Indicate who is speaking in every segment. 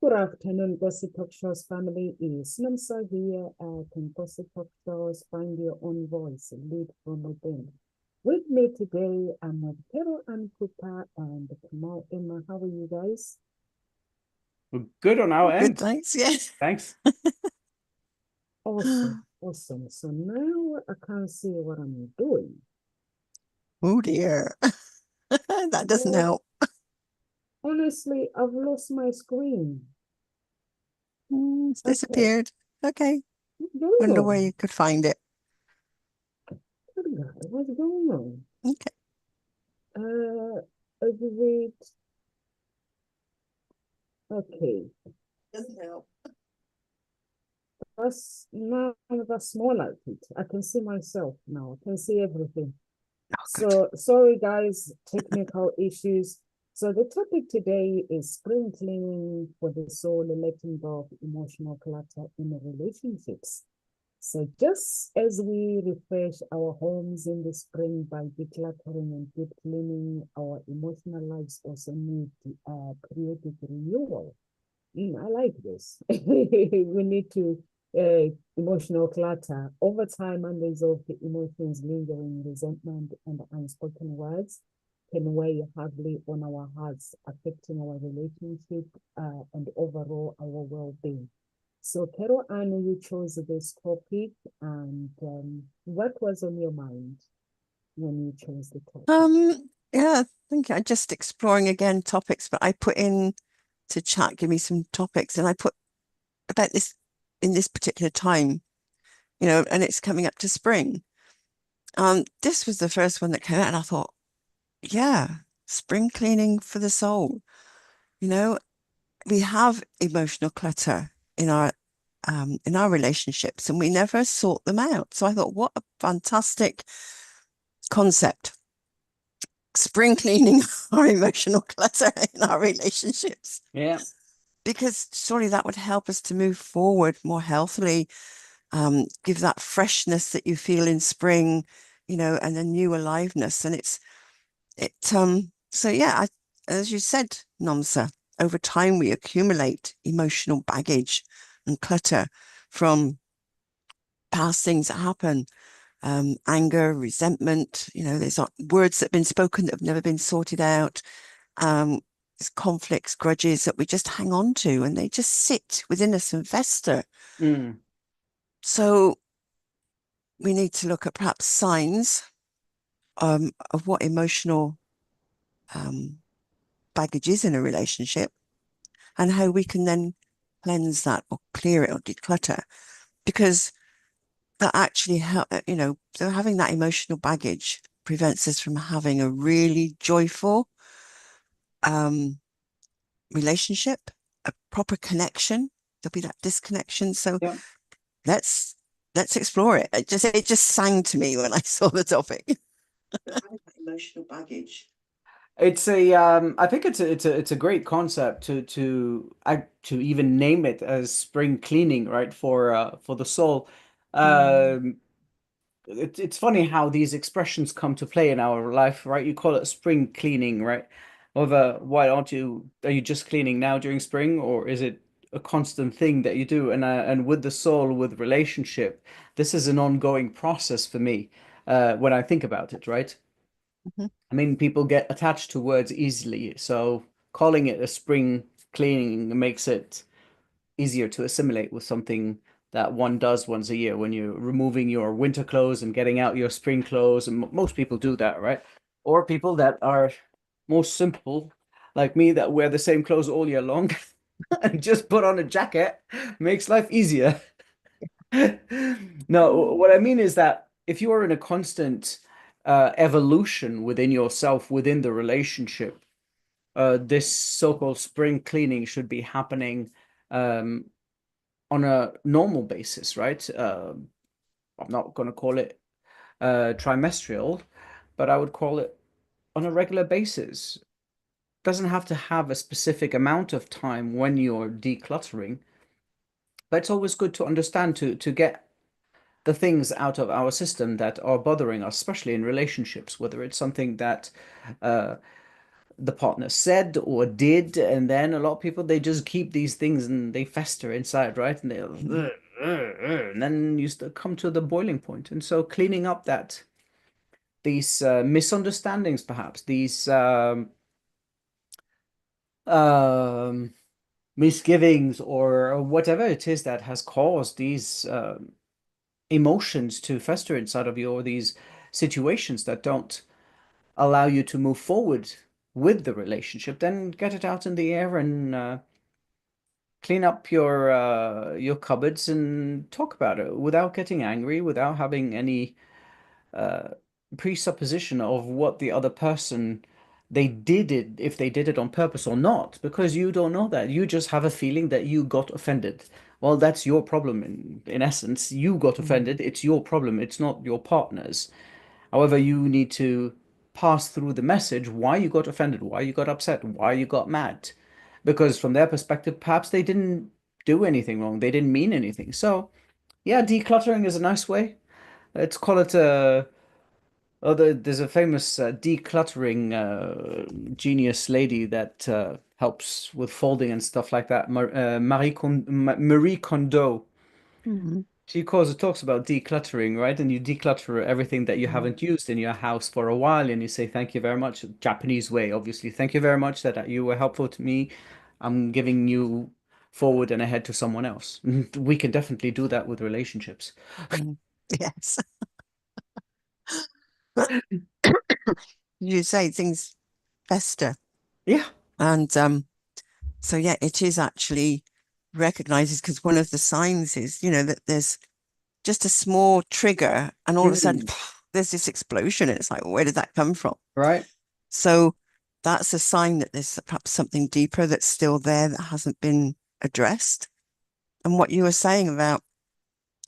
Speaker 1: Good afternoon, Gossip Talk Show's family. Is Namsa here at Gossip Talk Show's Find Your Own Voice, Lead from Within. With me today, I'm with Carol and Cooper and Kamal Emma. How are you guys?
Speaker 2: We're good on our
Speaker 3: Good,
Speaker 2: end.
Speaker 3: thanks. Yes.
Speaker 2: Thanks.
Speaker 1: Awesome, awesome. So now I can't see what I'm doing.
Speaker 3: Oh dear. That doesn't
Speaker 1: Oh,
Speaker 3: help.
Speaker 1: honestly, I've lost my screen.
Speaker 3: It's
Speaker 1: Okay,
Speaker 3: disappeared. Okay.
Speaker 1: what's going
Speaker 3: Wonder where
Speaker 1: on?
Speaker 3: you could find it.
Speaker 1: Good God, what's going on?
Speaker 3: Okay.
Speaker 1: Uh, wait. Okay.
Speaker 3: Doesn't help.
Speaker 1: That's more like it. I can see myself now. I can see everything.
Speaker 3: Oh, good.
Speaker 1: So sorry guys, technical issues. So the topic today is spring cleaning for the soul and letting go of emotional clutter in relationships. So just as we refresh our homes in the spring by decluttering and deep cleaning, our emotional lives also need periodic renewal. I like this. We need to emotional clutter. Over time, unresolved emotions, lingering resentment, and unspoken words can weigh heavily on our hearts, affecting our relationship and overall our well-being. So, Carol Ann, you chose this topic, and what was on your mind when you chose the topic?
Speaker 3: Yeah, I think I'm just exploring again topics, but I put in to chat, give me some topics, and I put about this in this particular time, and it's coming up to spring. This was the first one that came out, and I thought, yeah, spring cleaning for the soul. You know, we have emotional clutter in our relationships and we never sort them out. So I thought, what a fantastic concept. Spring cleaning our emotional clutter in our relationships.
Speaker 2: Yeah.
Speaker 3: Because surely that would help us to move forward more healthily, give that freshness that you feel in spring, and a new aliveness. And so yeah, as you said, Nomsa, over time we accumulate emotional baggage and clutter from past things that happen, anger, resentment, there's words that have been spoken that have never been sorted out, there's conflicts, grudges that we just hang on to and they just sit within us and fester.
Speaker 2: Mm.
Speaker 3: So we need to look at perhaps signs of what emotional um, baggage is in a relationship and how we can then cleanse that or clear it or declutter. Because that actually help, so having that emotional baggage prevents us from having a really joyful um, relationship, a proper connection. There'll be that disconnection. So
Speaker 2: Yeah.
Speaker 3: let's let's explore it. It just sang to me when I saw the topic. Emotional baggage.
Speaker 2: It's a I think it's a great concept to even name it as spring cleaning, right? For the soul.
Speaker 3: Mm.
Speaker 2: Um it's funny how these expressions come to play in our life, right? You call it spring cleaning, right? However, why aren't you, are you just cleaning now during spring, or is it a constant thing that you do? And with the soul, with relationship, this is an ongoing process for me, when I think about it, right?
Speaker 3: Mhm.
Speaker 2: I mean, people get attached to words easily, so calling it a spring cleaning makes it easier to assimilate with something that one does once a year when you're removing your winter clothes and getting out your spring clothes. And most people do that, right? Or people that are more simple, like me, that wear the same clothes all year long and just put on a jacket makes life easier. No, what I mean is that if you are in a constant evolution within yourself, within the relationship, this so-called spring cleaning should be happening um, on a normal basis, right? I'm not going to call it trimestral, but I would call it on a regular basis. Doesn't have to have a specific amount of time when you're decluttering, but it's always good to understand to get the things out of our system that are bothering us, especially in relationships, whether it's something that uh, the partner said or did, and then a lot of people, they just keep these things and they fester inside, right? And and then you come to the boiling point. And so cleaning up these misunderstandings, perhaps these um, misgivings or whatever it is that has caused these emotions to fester inside of you, or these situations that don't allow you to move forward with the relationship, then get it out in the air and clean up your cupboards and talk about it without getting angry, without having any uh, presupposition of what the other person, they did it, if they did it on purpose or not, because you don't know that. You just have a feeling that you got offended. Well, that's your problem in essence. You got offended. It's your problem. It's not your partner's. However, you need to pass through the message why you got offended, why you got upset, why you got mad. Because from their perspective, perhaps they didn't do anything wrong. They didn't mean anything. So, yeah, decluttering is a nice way. Let's call it a. Oh, there's a famous decluttering genius lady that helps with folding and stuff like that. Marie Kondo.
Speaker 3: Mhm.
Speaker 2: She talks about decluttering, right? And you declutter everything that you haven't used in your house for a while, and you say thank you very much, Japanese way, obviously. Thank you very much that you were helpful to me. I'm giving you forward and ahead to someone else. We can definitely do that with relationships.
Speaker 3: Mm. Yes. You say things fester.
Speaker 2: Yeah.
Speaker 3: And so yeah, it is actually recognizes, because one of the signs is, that there's just a small trigger and all of a sudden
Speaker 2: Mm,
Speaker 3: there's this explosion. And it's like, where did that come from?
Speaker 2: right.
Speaker 3: So that's a sign that there's perhaps something deeper that's still there that hasn't been addressed. And what you were saying about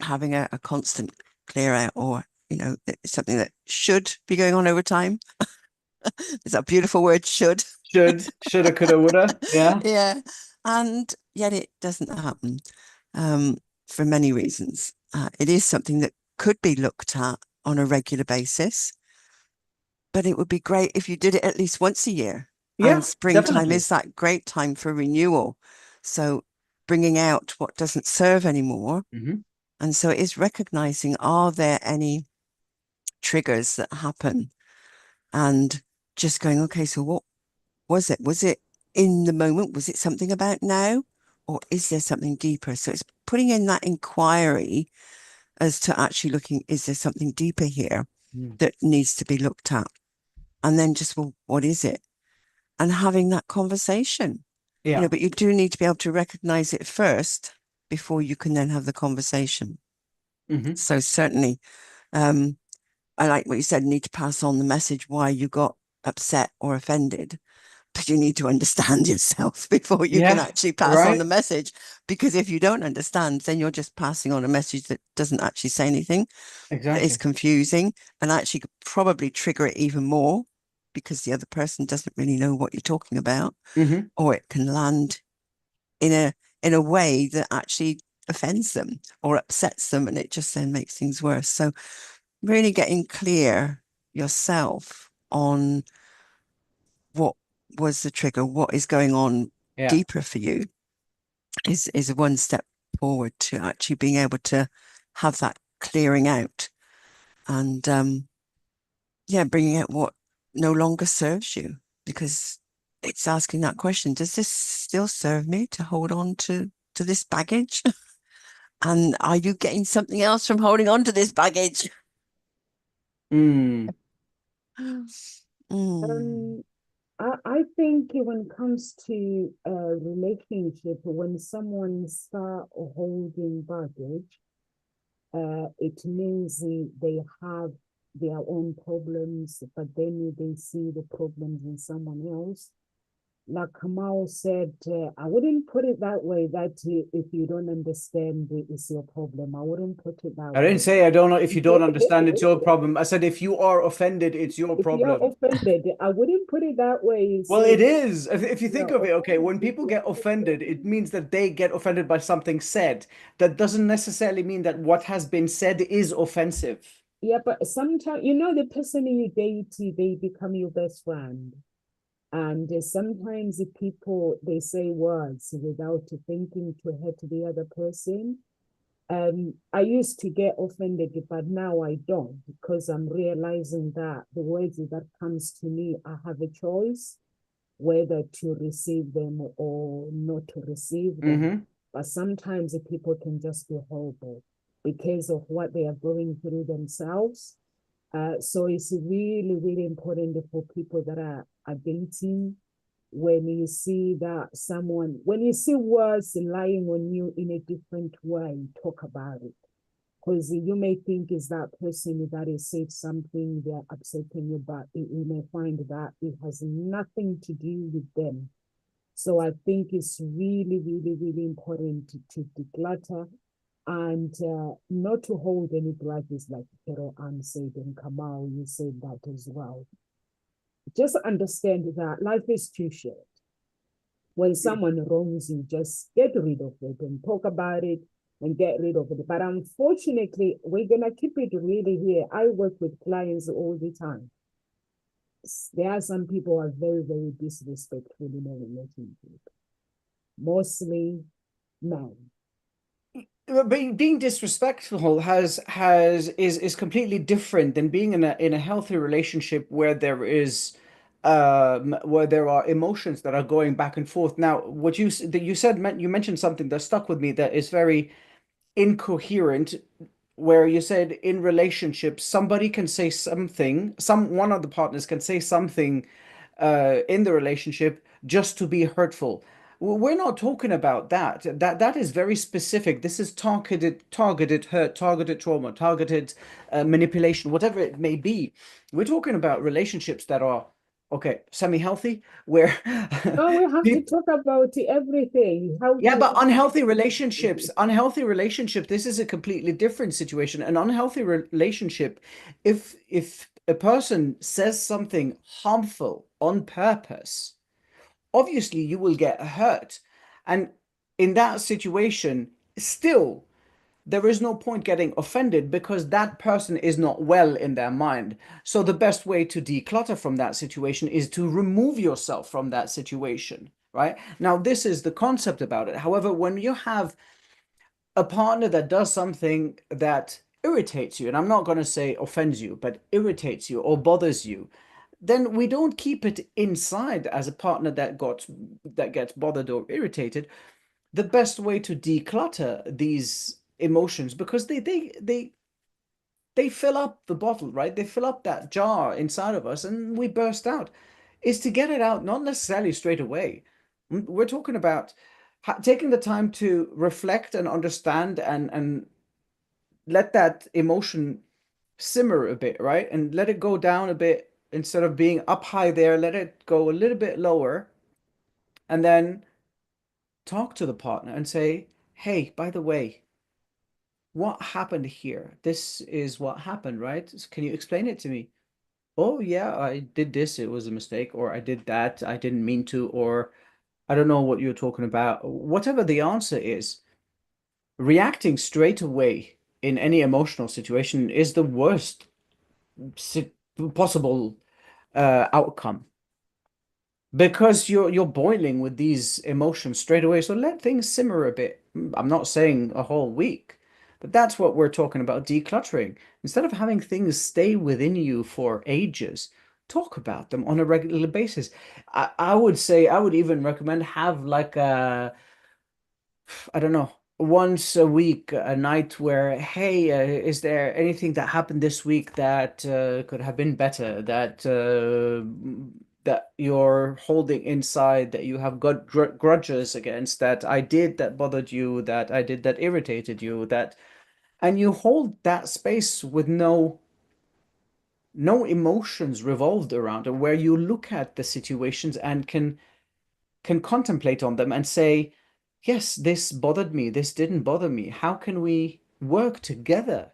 Speaker 3: having a constant clear out, or, something that should be going on over time. Is that a beautiful word, should?
Speaker 2: Shoulda, coulda, woulda. Yeah.
Speaker 3: Yeah. And yet it doesn't happen for many reasons. It is something that could be looked at on a regular basis, but it would be great if you did it at least once a year.
Speaker 2: Yeah,
Speaker 3: And springtime
Speaker 2: definitely.
Speaker 3: is that great time for renewal. So bringing out what doesn't serve anymore.
Speaker 2: Hmm.
Speaker 3: And so it is recognizing, are there any triggers that happen? And just going, okay, so what was it? Was it in the moment? Was it something about now? Or is there something deeper? So it's putting in that inquiry as to actually looking, is there something deeper here that needs to be looked at? And then just, well, what is it? And having that conversation,
Speaker 2: Yeah.
Speaker 3: but you do need to be able to recognize it first before you can then have the conversation.
Speaker 2: Hmm.
Speaker 3: So certainly, I like what you said, need to pass on the message why you got upset or offended, but you need to understand yourself before you can
Speaker 2: Yeah,
Speaker 3: actually pass on
Speaker 2: right.
Speaker 3: the message. Because if you don't understand, then you're just passing on a message that doesn't actually say anything, that is
Speaker 2: Exactly.
Speaker 3: confusing, and actually could probably trigger it even more because the other person doesn't really know what you're talking about,
Speaker 2: Hmm.
Speaker 3: or it can land in a way that actually offends them or upsets them, and it just then makes things worse. So really getting clear yourself on what was the trigger, what is going on
Speaker 2: Yeah.
Speaker 3: deeper for you, is one step forward to actually being able to have that clearing out, and yeah, bringing out what no longer serves you, because it's asking that question: does this still serve me to hold on to this baggage? And are you getting something else from holding on to this baggage?
Speaker 2: Mm.
Speaker 3: Mm.
Speaker 1: Um, I think when it comes to a relationship, when someone start holding baggage, it means they have their own problems, but then they see the problems in someone else. Like Kamal said, I wouldn't put it that way, that if you don't understand, it's your problem. I wouldn't put it that
Speaker 2: I didn't
Speaker 1: way.
Speaker 2: say I don't know if you don't understand, it's your problem. I said if you are offended, it's your
Speaker 1: If you're
Speaker 2: problem.
Speaker 1: offended, I wouldn't put it that way and
Speaker 2: Well,
Speaker 1: say
Speaker 2: it is. If you think
Speaker 1: you're
Speaker 2: of it, okay, when
Speaker 1: offended.
Speaker 2: people get offended, it means that they get offended by something said. That doesn't necessarily mean that what has been said is offensive.
Speaker 1: Yeah, but sometimes, the person you date, they become your best friend. And sometimes the people, they say words without thinking to hurt the other person. I used to get offended, but now I don't, because I'm realizing that the words that comes to me, I have a choice whether to receive them or not to receive them.
Speaker 2: Mm-hmm.
Speaker 1: But sometimes the people can just be horrible because of what they are going through themselves. So it's really, really important for people that are dating, when you see that someone, when you see words lying on you in a different way, talk about it. Because you may think is that person that is said something, they're upsetting you, but you may find that it has nothing to do with them. So I think it's really, really, really important to declutter and not to hold any grudges, like Carol Ann said, and Kamau, you said that as well. Just understand that life is too short. When someone wrongs you, just get rid of it and talk about it and get rid of it. But unfortunately, we're going to keep it really here. I work with clients all the time. There are some people who are very, very disrespectful in a relationship, mostly men.
Speaker 2: Being disrespectful is completely different than being in a healthy relationship where there are emotions that are going back and forth. Now, what you said, you mentioned something that stuck with me that is very incoherent, where you said in relationships somebody can say something, one of the partners can say something in the relationship just to be hurtful. We're not talking about that. That is very specific. This is targeted hurt, targeted trauma, targeted manipulation, whatever it may be. We're talking about relationships that are okay, semi-healthy, where
Speaker 1: No, we have to talk about everything.
Speaker 2: yeah, but unhealthy relationship, this is a completely different situation. An unhealthy relationship, if a person says something harmful on purpose, obviously you will get hurt. And in that situation, still, there is no point getting offended because that person is not well in their mind. So the best way to declutter from that situation is to remove yourself from that situation, right? Now, this is the concept about it. However, when you have a partner that does something that irritates you, and I'm not going to say offends you, but irritates you or bothers you, then we don't keep it inside as a partner that gets bothered or irritated. The best way to declutter these emotions, because they fill up the bottle, right? They fill up that jar inside of us and we burst out, is to get it out, not necessarily straight away. We're talking about taking the time to reflect and understand and let that emotion simmer a bit, right? And let it go down a bit instead of being up high there, let it go a little bit lower. And then talk to the partner and say, hey, by the way, what happened here? This is what happened, right? Can you explain it to me? Oh, yeah, I did this. It was a mistake. Or I did that. I didn't mean to. Or I don't know what you're talking about. Whatever the answer is, reacting straight away in any emotional situation is the worst possible outcome, because you're boiling with these emotions straight away. So let things simmer a bit. I'm not saying a whole week, but that's what we're talking about, decluttering. Instead of having things stay within you for ages, talk about them on a regular basis. I would say, I would even recommend have like a, I don't know, once a week, a night where, hey, is there anything that happened this week that could have been better, that you're holding inside, that you have got grudges against, that I did that bothered you, that I did that irritated you, that, and you hold that space with no emotions revolved around it, where you look at the situations and can contemplate on them and say, yes, this bothered me, this didn't bother me. How can we work together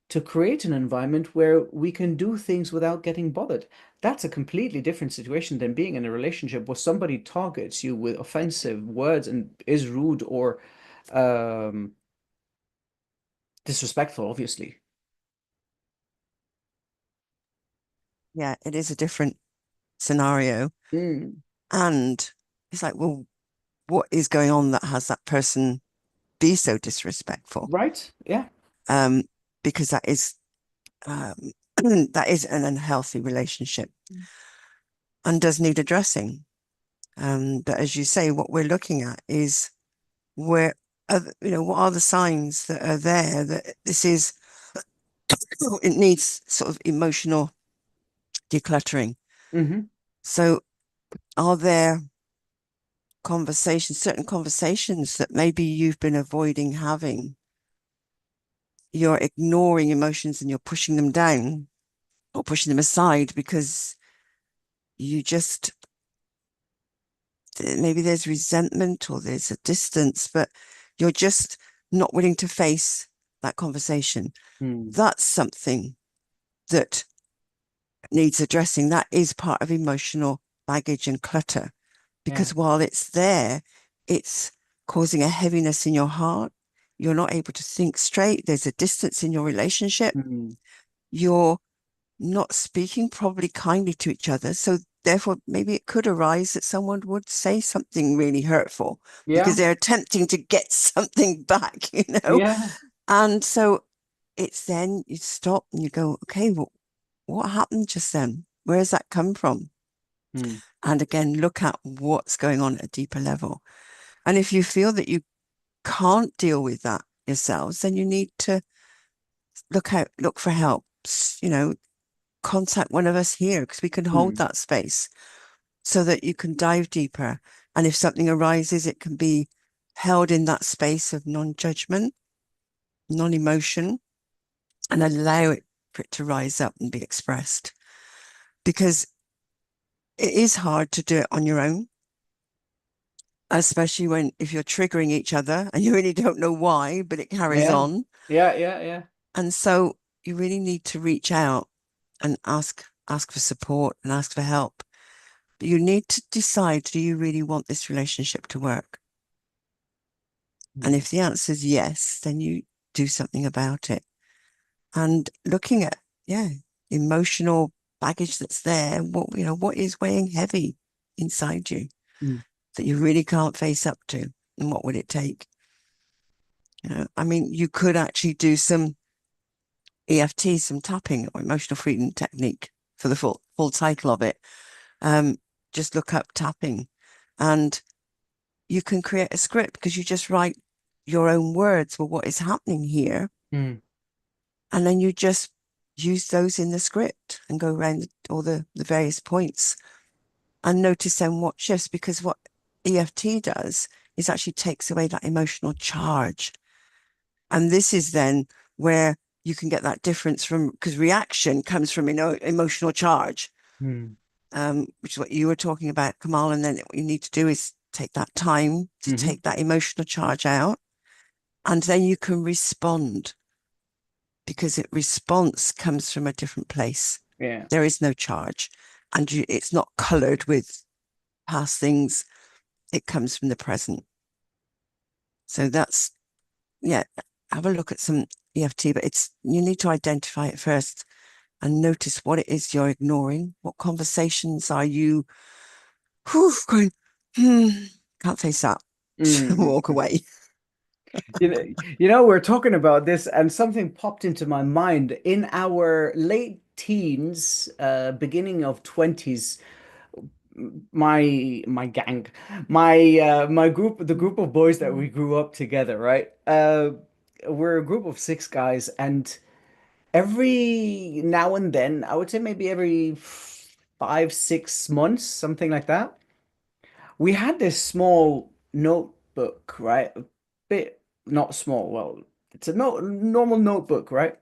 Speaker 2: to create an environment where we can do things without getting bothered? That's a completely different situation than being in a relationship where somebody targets you with offensive words and is rude or um, disrespectful, obviously.
Speaker 3: Yeah, it is a different scenario.
Speaker 2: Mm.
Speaker 3: And it's like, well, what is going on that has that person be so disrespectful?
Speaker 2: Right. Yeah.
Speaker 3: Um, because um, that is an unhealthy relationship and does need addressing. But as you say, what we're looking at is where, what are the signs that are there that this is, it needs sort of emotional decluttering.
Speaker 2: Mm-hmm.
Speaker 3: So are there certain conversations that maybe you've been avoiding having? You're ignoring emotions and you're pushing them down or pushing them aside because you just, maybe there's resentment or there's a distance, but you're just not willing to face that conversation.
Speaker 2: Mm.
Speaker 3: That's something that needs addressing. That is part of emotional baggage and clutter, because
Speaker 2: Yeah.
Speaker 3: while it's there, it's causing a heaviness in your heart. You're not able to think straight. There's a distance in your relationship.
Speaker 2: Mm.
Speaker 3: You're not speaking probably kindly to each other. So therefore, maybe it could arise that someone would say something really hurtful because
Speaker 2: Yeah.
Speaker 3: they're attempting to get something back,
Speaker 2: Yeah.
Speaker 3: And so it's then you stop and you go, okay, well, what happened just then? Where does that come from?
Speaker 2: Mm.
Speaker 3: And again, look at what's going on at a deeper level. And if you feel that you can't deal with that yourselves, then you need to look for help, contact one of us here because we can hold
Speaker 2: Mm.
Speaker 3: that space so that you can dive deeper. And if something arises, it can be held in that space of non-judgment, non-emotion, and allow it for it to rise up and be expressed. Because it is hard to do it on your own, especially if you're triggering each other and you really don't know why, but it carries
Speaker 2: Yeah.
Speaker 3: on.
Speaker 2: Yeah. Yeah. Yeah.
Speaker 3: And so you really need to reach out and ask for support and ask for help. But you need to decide, do you really want this relationship to work? And if the answer is yes, then you do something about it. And looking at, emotional baggage that's there, what is weighing heavy inside you
Speaker 2: Mm.
Speaker 3: that you really can't face up to, and what would it take? I mean, you could actually do some EFT, some tapping or emotional freedom technique for the full title of it. Just look up tapping, and you can create a script because you just write your own words. Well, what is happening here?
Speaker 2: Mm.
Speaker 3: And then you just use those in the script and go around all the various points and notice then what shifts, because what EFT does is actually takes away that emotional charge. And this is then where you can get that difference from, because reaction comes from, emotional charge,
Speaker 2: Mm.
Speaker 3: which is what you were talking about, Kamal. And then what you need to do is take that time to
Speaker 2: Mm-hmm.
Speaker 3: take that emotional charge out. And then you can respond, because response comes from a different place.
Speaker 2: Yeah.
Speaker 3: There is no charge, and it's not colored with past things. It comes from the present. So that's, have a look at some EFT, but you need to identify it first and notice what it is you're ignoring. What conversations are you going, can't face that.
Speaker 2: Mm.
Speaker 3: Walk away.
Speaker 2: We're talking about this, and something popped into my mind. In our late teens, beginning of 20s, my gang, my group, the group of boys that we grew up together, right? We're a group of six guys, and every now and then, I would say maybe every 5, 6 months, something like that, we had this small notebook, right? A bit not small, well, it's a normal notebook, right?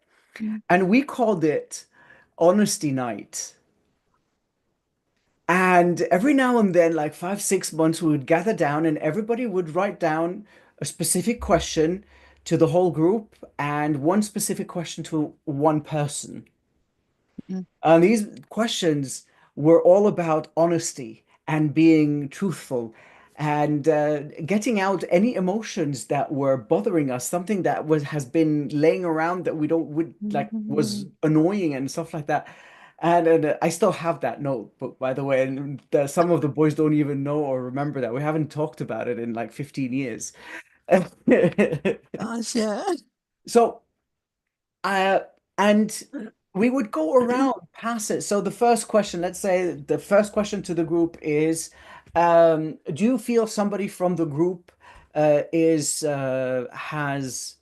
Speaker 2: And we called it Honesty Night. And every now and then, like 5, 6 months, we would gather down and everybody would write down a specific question to the whole group and one specific question to one person.
Speaker 3: Mm,
Speaker 2: And these questions were all about honesty and being truthful and getting out any emotions that were bothering us, something that has been laying around that we don't would like was annoying and stuff like that. And I still have that notebook, by the way, and some of the boys don't even know or remember that. We haven't talked about it in like 15 years.
Speaker 3: Gosh, yeah.
Speaker 2: So, uh, and we would go around pass it. So the first question, let's say the first question to the group is, do you feel somebody from the group is has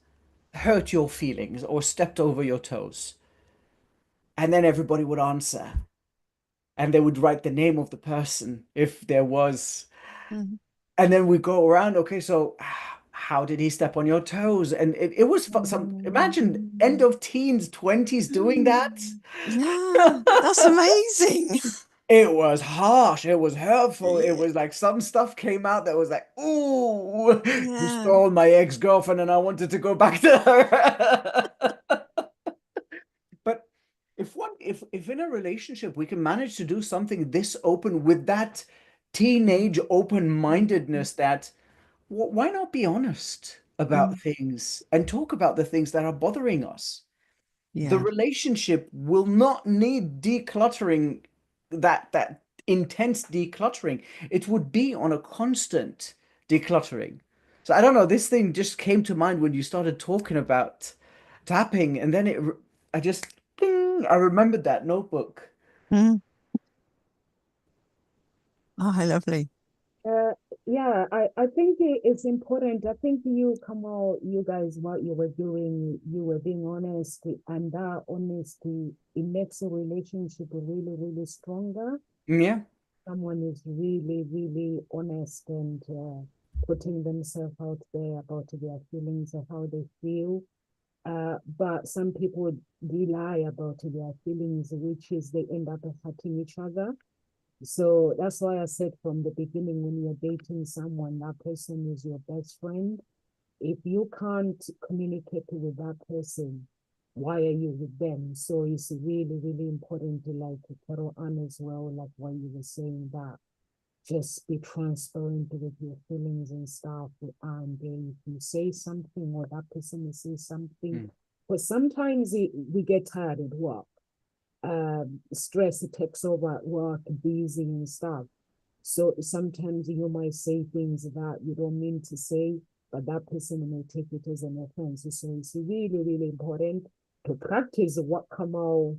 Speaker 2: hurt your feelings or stepped over your toes? And then everybody would answer, and they would write the name of the person if there was.
Speaker 3: Mhm.
Speaker 2: And then we go around, okay, so how did he step on your toes? And it was some, imagine end of teens, 20s doing that.
Speaker 3: Yeah, that's amazing.
Speaker 2: It was harsh, it was hurtful, it was like some stuff came out that was like, ooh, you
Speaker 3: Yeah.
Speaker 2: stole my ex-girlfriend and I wanted to go back to her. But if in a relationship we can manage to do something this open with that teenage open-mindedness, that why not be honest about
Speaker 3: Mm,
Speaker 2: things and talk about the things that are bothering us? The
Speaker 3: yeah.
Speaker 2: relationship will not need decluttering, that intense decluttering. It would be on a constant decluttering. So I don't know, this thing just came to mind when you started talking about tapping, and then I just ding, I remembered that notebook.
Speaker 3: Mm. Oh, how lovely.
Speaker 1: Uh, yeah, I think it's important. I think you come out, you guys, what you were doing, you were being honest, and that honesty, it makes a relationship really, really stronger.
Speaker 2: Yeah.
Speaker 1: Someone is really, really honest and putting themselves out there about their feelings and how they feel. But some people do lie about their feelings, which is they end up hurting each other. So that's why I said from the beginning, when you're dating someone, that person is your best friend. If you can't communicate with that person, why are you with them? So it's really, really important to like Carol Ann as well, like what you were saying, that just be transparent with your feelings and stuff. And if you say something or that person will say something,
Speaker 2: Mm.
Speaker 1: but sometimes we get tired at work. Stress takes over at work, busy and stuff. So sometimes you might say things that you don't mean to say, but that person may take it as an offense. So it's really, really important to practice what Kamal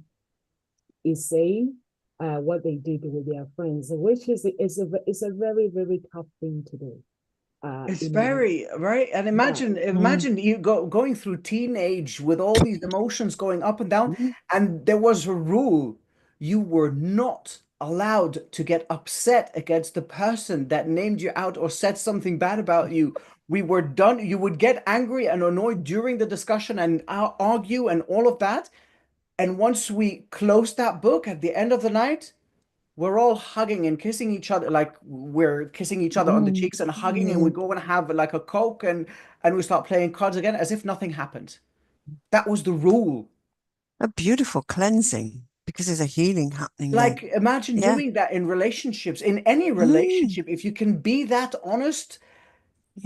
Speaker 1: is saying, what they did with their friends, which is a very, very tough thing to do.
Speaker 2: It's
Speaker 1: In
Speaker 2: very right. And
Speaker 1: yeah.
Speaker 3: Mm,
Speaker 2: imagine you going through teenage with all these emotions going up and down,
Speaker 3: mm,
Speaker 2: and there was a rule. You were not allowed to get upset against the person that named you out or said something bad about you. We were done. You would get angry and annoyed during the discussion and argue and all of that. And once we closed that book at the end of the night, we're all hugging and kissing each other, like we're kissing each other on the
Speaker 3: mm,
Speaker 2: cheeks and hugging, and we
Speaker 3: mm.
Speaker 2: go and have like a Coke, and we start playing cards again as if nothing happened. That was the rule.
Speaker 3: A beautiful cleansing because there's a healing happening there.
Speaker 2: Like imagine
Speaker 3: Yeah.
Speaker 2: doing that in relationships, in any
Speaker 3: Mm,
Speaker 2: relationship. If you can be that honest,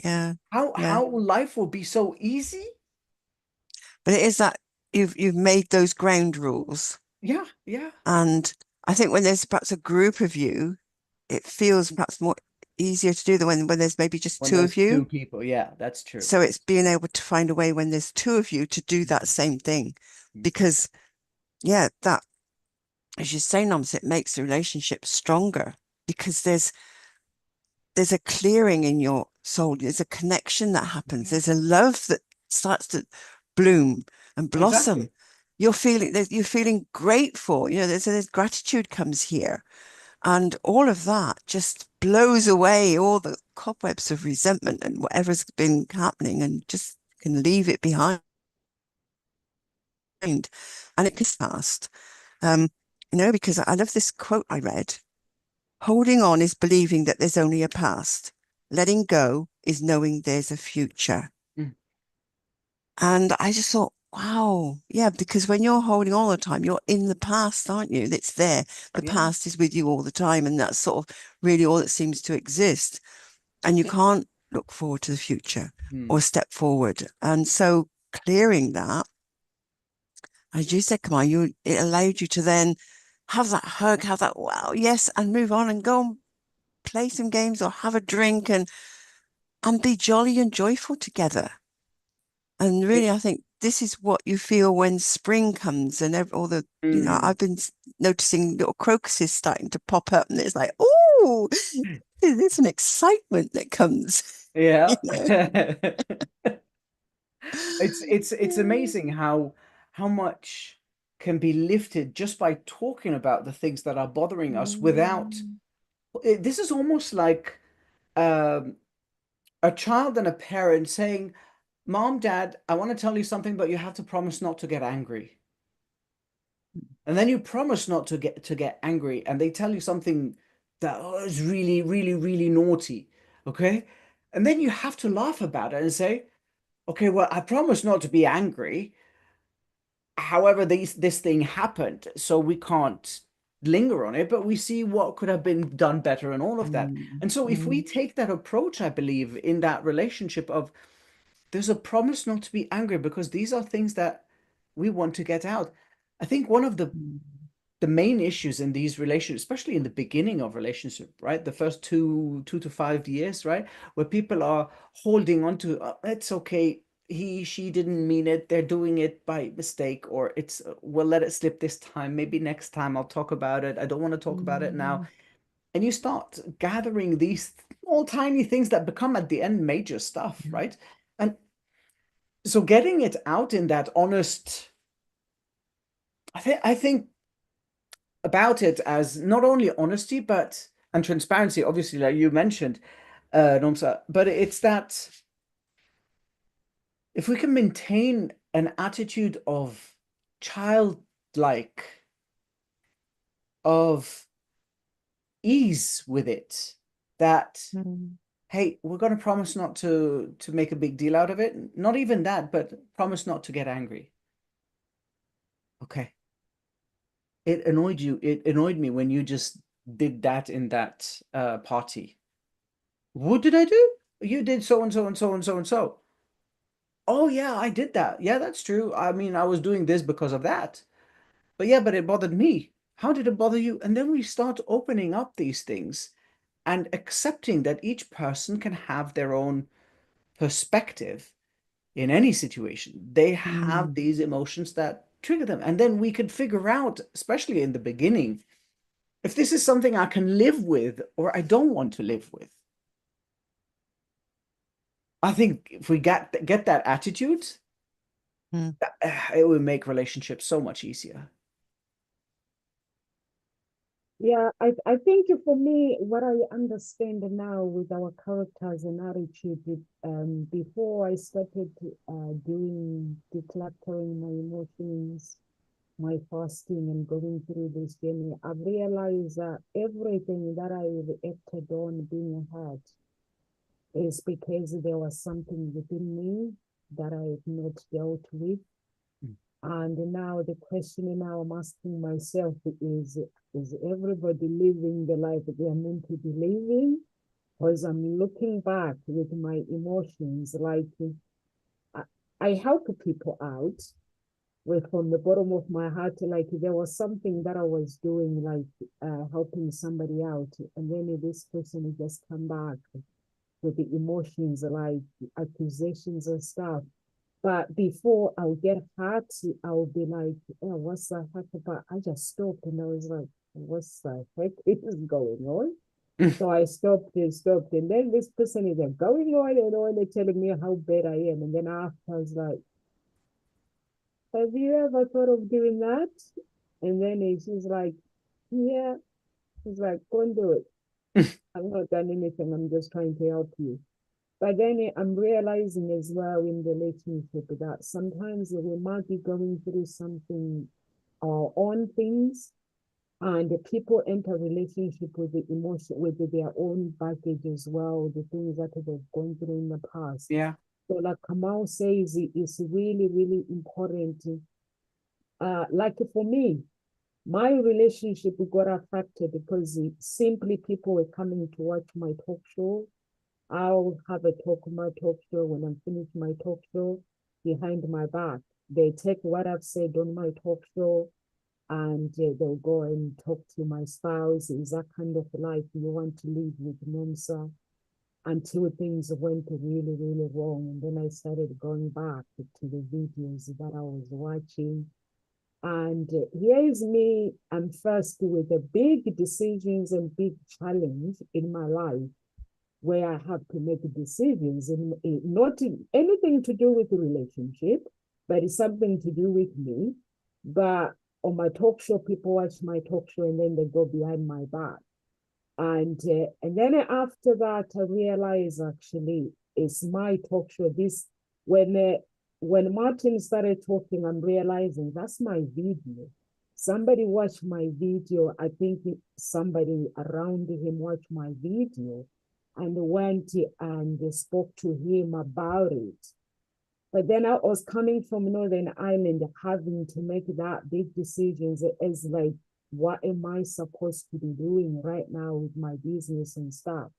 Speaker 3: yeah. Yeah.
Speaker 2: how life will be so easy.
Speaker 3: But it is that you've made those ground rules.
Speaker 2: Yeah, yeah.
Speaker 3: And I think when there's perhaps a group of you, it feels perhaps more easier to do than when there's maybe just
Speaker 2: When
Speaker 3: two of
Speaker 2: there's
Speaker 3: you.
Speaker 2: two people, yeah, that's true.
Speaker 3: So it's being able to find a way when there's two of you to do that same thing. Because yeah, that, as you say, Noms, it makes the relationship stronger because there's a clearing in your soul. There's a connection that happens.
Speaker 2: Yeah,
Speaker 3: There's a love that starts to bloom and blossom.
Speaker 2: exactly.
Speaker 3: You're feeling grateful. You know, there's gratitude comes here. And all of that just blows away all the cobwebs of resentment and whatever's been happening and just can leave it behind. And it is fast. Um, because I love this quote I read. Holding on is believing that there's only a past. Letting go is knowing there's a future.
Speaker 2: Mm.
Speaker 3: And I just thought, wow, yeah, because when you're holding all the time, you're in the past, aren't you? It's there. The
Speaker 2: Yeah.
Speaker 3: past is with you all the time. And that's sort of really all that seems to exist. And you can't look forward to the future or
Speaker 2: Mm.
Speaker 3: step forward. And so clearing that, as you said, Kamai, it allowed you to then have that hug, have that wow, yes, and move on and go and play some games or have a drink and be jolly and joyful together. And really, I think this is what you feel when spring comes and all the, I've been noticing little crocuses starting to pop up, and it's like, oh, there's an excitement that comes.
Speaker 2: Yeah.
Speaker 3: You
Speaker 2: It's
Speaker 3: know?
Speaker 2: amazing how much can be lifted just by talking about the things that are bothering us without this is almost like um, a child and a parent saying, Mom, Dad, I want to tell you something, but you have to promise not to get angry. And then you promise not to get angry, and they tell you something that is really, really, really naughty. Okay. And then you have to laugh about it and say, okay, well, I promise not to be angry. However, this thing happened, so we can't linger on it, but we see what could have been done better and all of that. And so if we take that approach, I believe, in that relationship of there's a promise not to be angry because these are things that we want to get out. I think one of the main issues in these relationships, especially in the beginning of relationship, right? The first 2 to 5 years, right? Where people are holding on to, it's okay. She didn't mean it. They're doing it by mistake, or it's, we'll let it slip this time. Maybe next time I'll talk about it. I don't want to talk about it now. And you start gathering these small, tiny things that become at the end major stuff, right? And so getting it out in that honest, I think about it as not only honesty but and transparency, obviously, like you mentioned, Nomsa, but it's that if we can maintain an attitude of childlike, of ease with it, that hey, we're going to promise not to make a big deal out of it, not even that, but promise not to get angry. Okay. It annoyed you. It annoyed me when you just did that in that party. What did I do? You did so and so and so and so and so. Oh yeah, I did that. Yeah, that's true. I mean, I was doing this because of that. But yeah, but it bothered me. How did it bother you? And then we start opening up these things and accepting that each person can have their own perspective in any situation. They have these emotions that trigger them. And then we could figure out, especially in the beginning, if this is something I can live with or I don't want to live with. I think if we get that attitude, it will make relationships so much easier.
Speaker 1: Yeah, I think for me, what I understand now with our characters and attitude, before I started doing decluttering my emotions, my fasting, and going through this journey, I've realized that everything that I've acted on being hurt is because there was something within me that I had not dealt with. And now the question now I'm asking myself is everybody living the life that they're meant to be living? Because I'm looking back with my emotions, like I, I help people out with from the bottom of my heart, like there was something that I was doing, like helping somebody out, and then this person would just come back with the emotions, like accusations and stuff. But before I'll get hurt, I'll be like, oh, what's that heck about? I just stopped and I was like, what's the heck is going on? So I stopped and stopped. And then this person is like going on and on and telling me how bad I am. And then after I was like, have you ever thought of doing that? And then she's like, yeah. She's like, go and do it. I've not done anything. I'm just trying to help you. But then I'm realizing as well in relationship that sometimes we might be going through something our own things, and the people enter relationship with the emotion, with their own baggage as well, the things that they've gone through in the past.
Speaker 2: Yeah.
Speaker 1: So like Kamal says, it's really, really important. Like for me, my relationship got affected because simply people were coming to watch my talk show. I'll have a talk on my talk show. When I'm finished my talk show, behind my back, they take what I've said on my talk show and they'll go and talk to my spouse. Is that kind of life you want to live with, Nomsa? Until things went really, really wrong. And then I started going back to the videos that I was watching. And here's me, I'm first with the big decisions and big challenge in my life where I have to make decisions, and not anything to do with the relationship, but it's something to do with me. But on my talk show, people watch my talk show and then they go behind my back. And then after that, I realized actually it's my talk show. This when Martin started talking, I'm realizing that's my video. Somebody watched my video. I think somebody around him watched my video and went and spoke to him about it. But then I was coming from Northern Ireland, having to make that big decisions as like, what am I supposed to be doing right now with my business and stuff?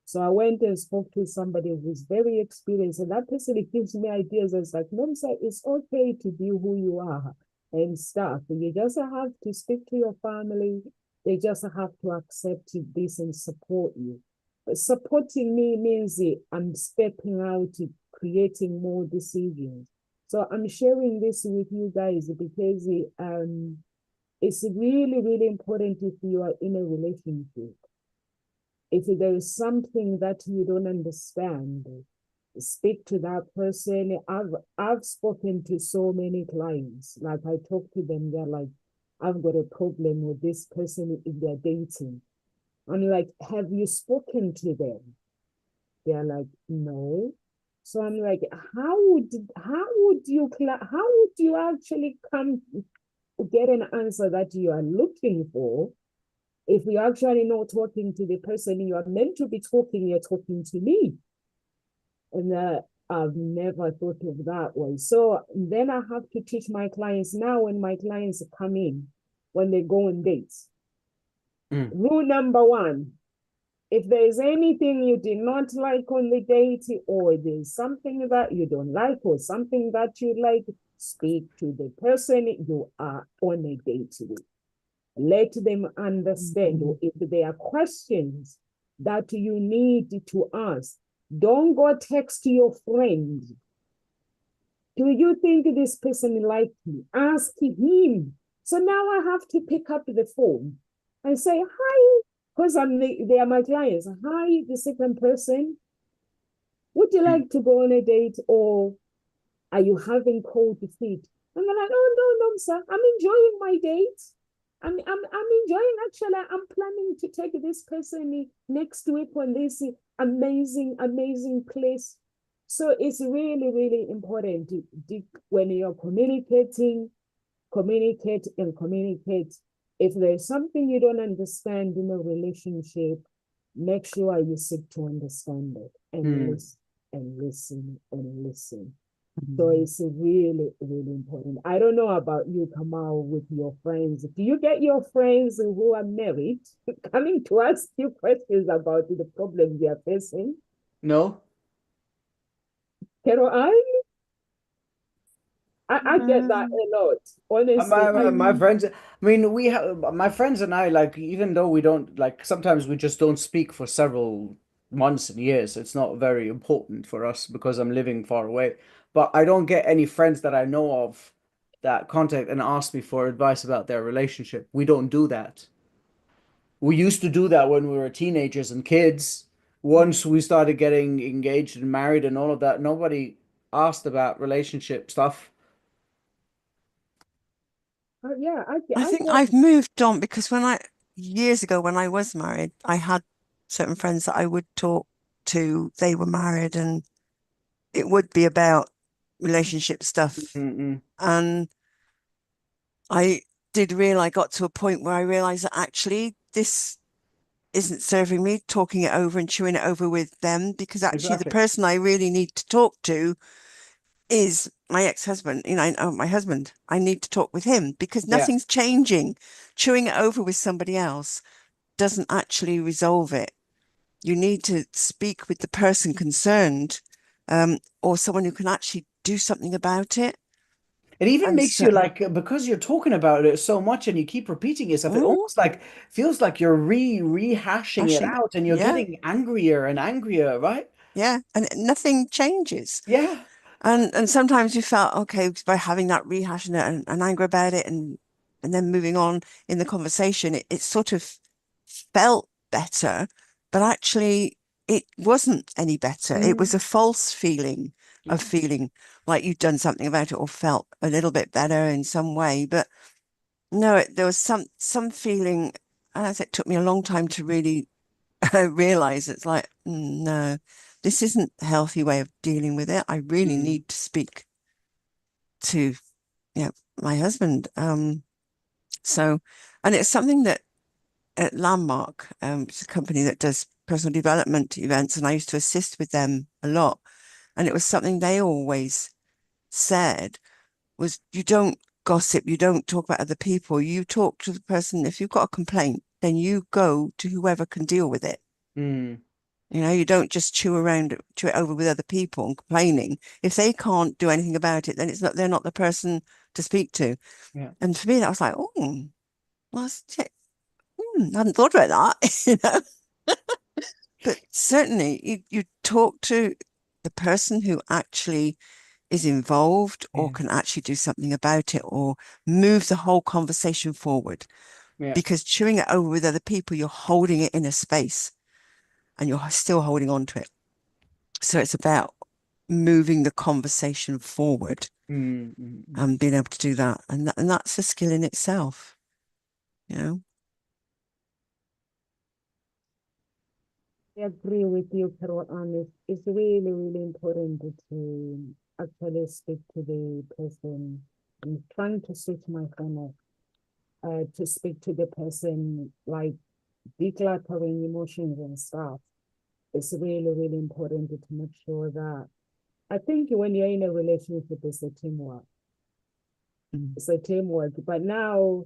Speaker 1: So I went and spoke to somebody who's very experienced, and that person gives me ideas. It's like, no, sir, it's okay to be who you are and stuff. You just have to speak to your family. They just have to accept this and support you. But supporting me means I'm stepping out, creating more decisions. So I'm sharing this with you guys because it's really, really important if you are in a relationship. If there is something that you don't understand, speak to that person. I've spoken to so many clients. Like I talk to them, they're like, I've got a problem with this person if they're dating. I'm like, have you spoken to them? They're like, no. So I'm like, how would you actually come get an answer that you are looking for if you're actually not talking to the person you are meant to be talking? You're talking to me. And I've never thought of that way. So then I have to teach my clients now when my clients come in, when they go on dates. Rule number one, if there's anything you did not like on the date, or there's something that you don't like or something that you like, speak to the person you are on a date with. Let them understand. Or if there are questions that you need to ask, don't go text your friend. Do you think this person likes me? Ask him. So now I have to pick up the phone and say, hi, because they are my clients. Hi, the second person. Would you like to go on a date, or are you having cold feet? And they're like, oh, no, sir. I'm enjoying my date. I'm enjoying, actually, I'm planning to take this person next week on this amazing, amazing place. So it's really, really important when you're communicating, communicate and communicate. If there's something you don't understand in a relationship, make sure you seek to understand it and listen and listen and listen. So it's really, really important. I don't know about you, Kamal, with your friends. Do you get your friends who are married coming to ask you questions about the problems they are facing?
Speaker 2: No.
Speaker 1: Pero I get that a lot, honestly.
Speaker 2: My friends, I mean, we have my friends and I, like, even though we don't, like, sometimes we just don't speak for several months and years. It's not very important for us because I'm living far away. But I don't get any friends that I know of that contact and ask me for advice about their relationship. We don't do that. We used to do that when we were teenagers and kids. Once we started getting engaged and married and all of that, nobody asked about relationship stuff.
Speaker 1: Yeah,
Speaker 3: I think I've moved on because years ago when I was married, I had certain friends that I would talk to. They were married and it would be about relationship stuff. And I got to a point where I realized that actually this isn't serving me, talking it over and chewing it over with them, because actually the person I really need to talk to is my ex-husband. My husband. I need to talk with him because nothing's changing. Chewing it over with somebody else doesn't actually resolve it. You need to speak with the person concerned, or someone who can actually do something about it.
Speaker 2: It even
Speaker 3: And
Speaker 2: makes
Speaker 3: so,
Speaker 2: you like, because you're talking about it so much and you keep repeating yourself, it
Speaker 3: mm,
Speaker 2: almost like feels like you're rehashing it
Speaker 3: hashing,
Speaker 2: out and you're
Speaker 3: yeah,
Speaker 2: getting angrier and angrier, right?
Speaker 3: yeah, and nothing changes.
Speaker 2: Yeah.
Speaker 3: And sometimes you felt okay by having that rehashing it and anger about it and then moving on in the conversation, it sort of felt better, but actually it wasn't any better. It was
Speaker 2: Mm,
Speaker 3: a false feeling
Speaker 2: yeah.
Speaker 3: of feeling like you'd done something about it or felt a little bit better in some way. But no, there was some feeling, and as it took me a long time to really realize it's like, no, this isn't a healthy way of dealing with it. I really
Speaker 2: Mm,
Speaker 3: need to speak to, you know, my husband. So, and it's something that at Landmark, it's a company that does personal development events, and I used to assist with them a lot. And it was something they always said was you don't gossip, you don't talk about other people, you talk to the person. If you've got a complaint, then you go to whoever can deal with it.
Speaker 2: mm,
Speaker 3: You know, you don't just chew it over with other people and complaining. If they can't do anything about it, then they're not the person to speak to.
Speaker 2: yeah.
Speaker 3: And for me, that was like, oh, well, I hadn't thought about that, you know. But certainly, you talk to the person who actually is involved or
Speaker 2: Yeah.
Speaker 3: can actually do something about it or move the whole conversation forward.
Speaker 2: Yeah.
Speaker 3: Because chewing it over with other people, you're holding it in a space and you're still holding on to it. So it's about moving the conversation forward
Speaker 2: Mm, mm, mm.
Speaker 3: and being able to do that. And that's a skill in itself, you know.
Speaker 1: I agree with you, Carol. It's really, really important to actually speak to the person. I'm trying to switch my phone off, to speak to the person, like decluttering emotions and stuff. It's really, really important to make sure that I think when you're in a relationship, it's a teamwork.
Speaker 3: Mm.
Speaker 1: It's a teamwork. But now,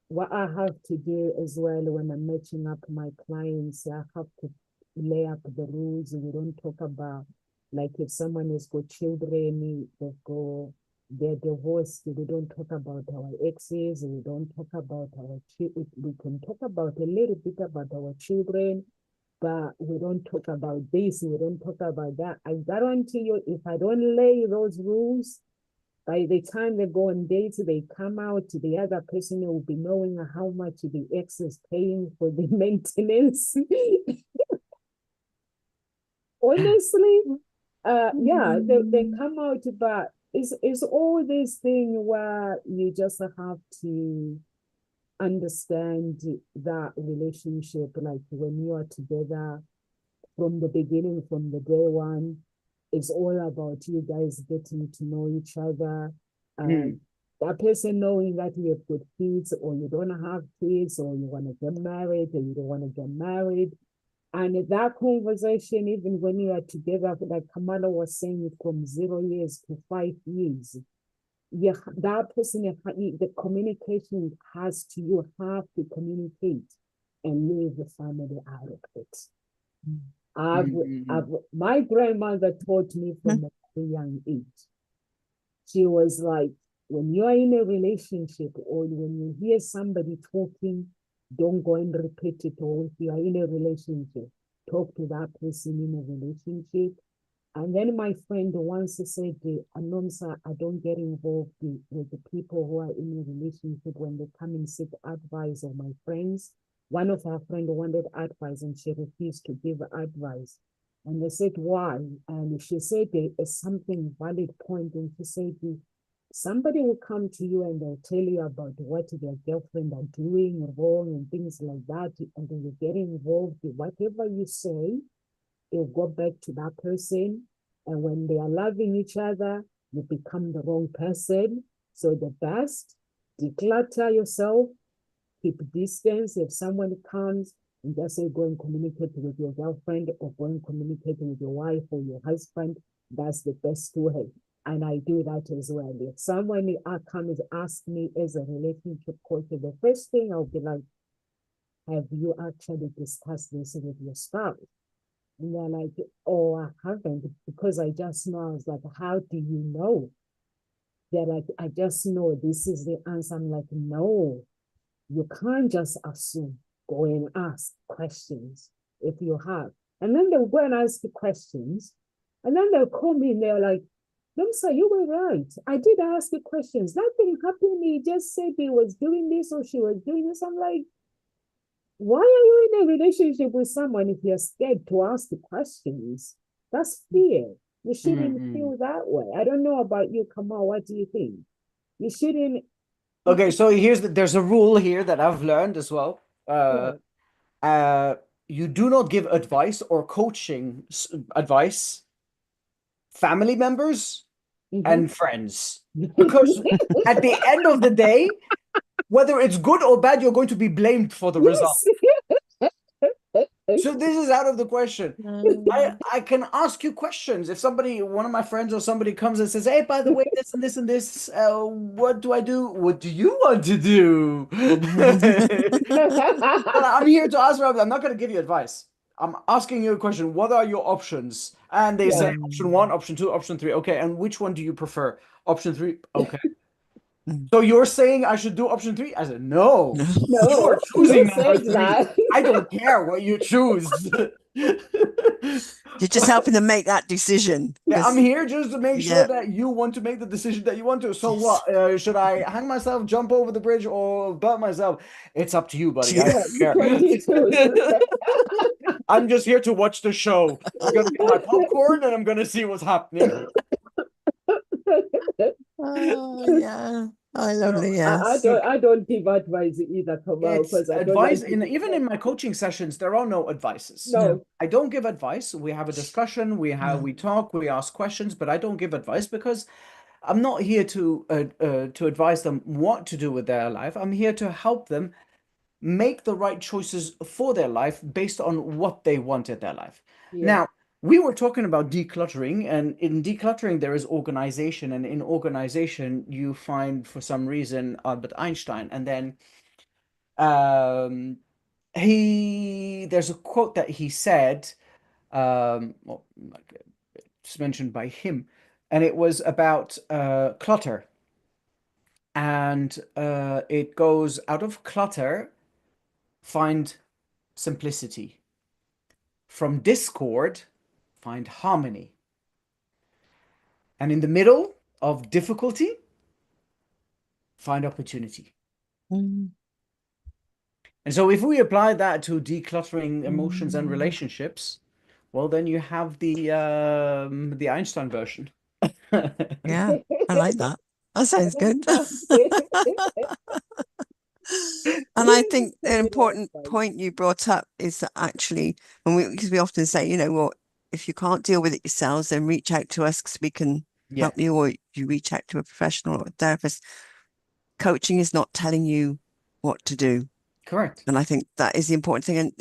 Speaker 1: what I have to do as well when I'm matching up my clients, I have to lay out the rules. We don't talk about, like, if someone has got children, they're divorced, we don't talk about our exes, we don't talk about our children. We can talk about a little bit about our children, but we don't talk about this, we don't talk about that. I guarantee you, if I don't lay those rules, by the time they go on dates, they come out, the other person will be knowing how much the ex is paying for the maintenance. Honestly, yeah, they come out, but it's all this thing where you just have to understand that relationship, like when you are together from the beginning, from the day one, it's all about you guys getting to know each other.
Speaker 2: Mm,
Speaker 1: That person knowing that you have got kids or you don't have kids or you want to get married or you don't want to get married. And that conversation, even when you are together, like Kamala was saying, from 0 years to 5 years, yeah, that person, the communication has to, you have to communicate and leave the family out of it.
Speaker 2: mm,
Speaker 1: I've,
Speaker 2: mm,
Speaker 1: I've,
Speaker 2: mm.
Speaker 1: my grandmother taught me from a very young age. She was like, when you are in a relationship or when you hear somebody talking, don't go and repeat it. Or if you are in a relationship, talk to that person in a relationship. And then my friend once said, Anomsa, I don't get involved with the people who are in a relationship when they come and seek advice of my friends. One of her friends wanted advice and she refused to give advice. And they said, why? And she said, there is something valid point. And she said, somebody will come to you and they'll tell you about what their girlfriend are doing wrong and things like that. And then you get involved with whatever you say, it'll go back to that person. And when they are loving each other, you become the wrong person. So the best, declutter yourself, keep distance. If someone comes and just say, go and communicate with your girlfriend or go and communicate with your wife or your husband, that's the best way. And I do that as well. If someone comes ask me as a relationship coach, the first thing I'll be like, have you actually discussed this with your spouse? And they're like, oh, I haven't, because I just know. I was like, how do you know? they're like, I just know this is the answer. I'm like, no, you can't just assume. Go and ask questions if you have. And then they'll go and ask the questions. And then they'll come in, they're like, Lemsa, you were right. I did ask the questions. Nothing happened. He just said he was doing this or she was doing this. I'm like, why are you in a relationship with someone if you're scared to ask the questions? That's fear. You shouldn't feel that way. I don't know about you, Kamal. What do you think? You shouldn't.
Speaker 2: Okay, so there's a rule here that I've learned as well.
Speaker 1: Yeah.
Speaker 2: You do not give advice or coaching advice family members and friends, because at the end of the day, whether it's good or bad, you're going to be blamed for the result. So this is out of the question. I can ask you questions. If one of my friends or somebody comes and says, hey, by the way, this and this and this, what do I do? What do you want to do? Well, I'm here to ask, I'm not going to give you advice. I'm asking you a question. What are your options? And they say option 1, option 2, option 3. Okay, and which one do you prefer? Option 3. Okay. So you're saying I should do option 3? I said, no.
Speaker 1: No,
Speaker 2: You are choosing
Speaker 1: you
Speaker 2: number
Speaker 1: said
Speaker 2: 3.
Speaker 1: that.
Speaker 2: I don't care what you choose.
Speaker 3: You're just helping them make that decision.
Speaker 2: Yeah, I'm here just to make sure
Speaker 3: Yeah.
Speaker 2: that you want to make the decision that you want to. So
Speaker 3: Yes.
Speaker 2: what? Should I hang myself, jump over the bridge, or burn myself? It's up to you, buddy. I don't care. I'm just here to watch the show. I'm gonna get my popcorn and I'm gonna see what's happening.
Speaker 3: Oh yeah. I lovely, yes.
Speaker 1: I don't give advice either, Kamal, because I don't
Speaker 2: advice
Speaker 1: like
Speaker 2: even in my coaching sessions, there are no advices.
Speaker 1: No.
Speaker 2: I don't give advice. We have a discussion, we talk, we ask questions, but I don't give advice because I'm not here to advise them what to do with their life. I'm here to help them make the right choices for their life based on what they want in their life.
Speaker 1: Yeah.
Speaker 2: Now, we were talking about decluttering, and in decluttering, there is organization. And in organization, you find, for some reason, Albert Einstein. And then there's a quote that he said, well, it's mentioned by him, and it was about clutter. And it goes, out of clutter, find simplicity. From discord, find harmony. And in the middle of difficulty, find opportunity. And so if we apply that to decluttering emotions and relationships, well, then you have the Einstein version.
Speaker 3: Yeah, I like that. That sounds good. And I think an important point you brought up is that actually, because we often say, well, if you can't deal with it yourselves, then reach out to us because we can help you, or you reach out to a professional or a therapist. Coaching is not telling you what to do.
Speaker 2: Correct.
Speaker 3: And I think that is the important thing. And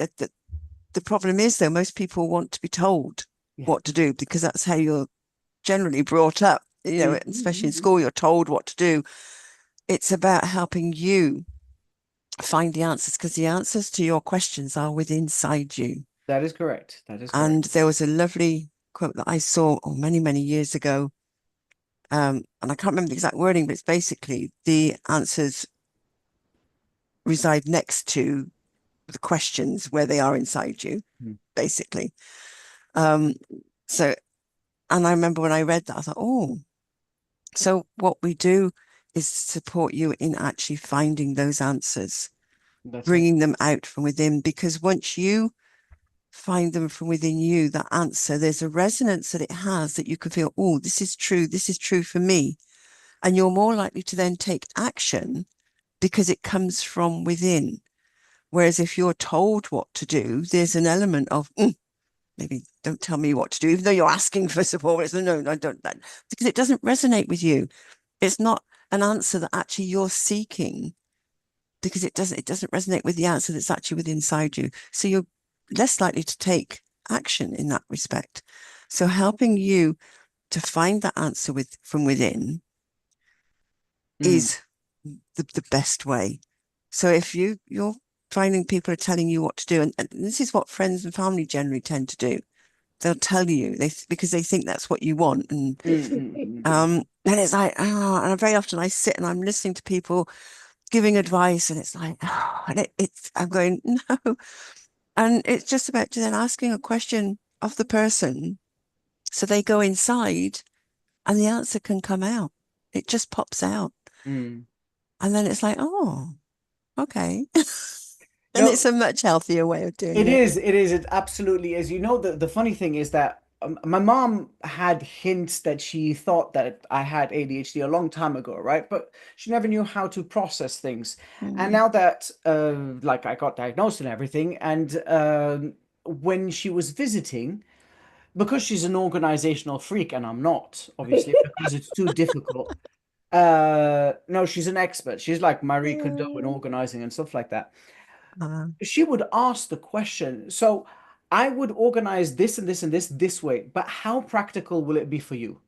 Speaker 3: the problem is, though, most people want to be told what to do because that's how you're generally brought up, especially in school, you're told what to do. It's about helping you find the answers, because the answers to your questions are within inside you.
Speaker 2: That is correct. That is correct.
Speaker 3: And there was a lovely quote that I saw many, many years ago. And I can't remember the exact wording, but it's basically the answers reside next to the questions where they are inside you, basically. So, and I remember when I read that, I thought, so what we do is support you in actually finding those answers, bringing them out from within, because once you find them from within you, that answer, there's a resonance that it has that you can feel, this is true for me. And you're more likely to then take action because it comes from within. Whereas if you're told what to do, there's an element of, maybe don't tell me what to do, even though you're asking for support. It's no, I don't, because it doesn't resonate with you. It's not an answer that actually you're seeking, because it doesn't resonate with the answer that's actually within inside you. So you're less likely to take action in that respect. So helping you to find that answer from within is the best way. So if you're finding people are telling you what to do, and this is what friends and family generally tend to do, they'll tell you because they think that's what you want. And then it's like, oh, and very often I sit and I'm listening to people giving advice, and it's like, oh, and I'm going, no. And it's just about then asking a question of the person so they go inside and the answer can come out. It just pops out.
Speaker 2: Mm.
Speaker 3: And then it's like, oh, okay. And
Speaker 2: No,
Speaker 3: it's a much healthier way of doing
Speaker 2: it
Speaker 3: it.
Speaker 2: is. It is. It absolutely is. You know, the funny thing is that my mom had hints that she thought that I had ADHD a long time ago, right? But she never knew how to process things. And
Speaker 3: Mm.
Speaker 2: now that, like, I got diagnosed and everything, and when she was visiting, because she's an organizational freak, and I'm not, obviously, because it's too difficult. No, she's an expert. She's like Marie Kondo in organizing and stuff like that.
Speaker 3: Uh,
Speaker 2: She would ask the question, so I would organize this and this and this way, but how practical will it be for you?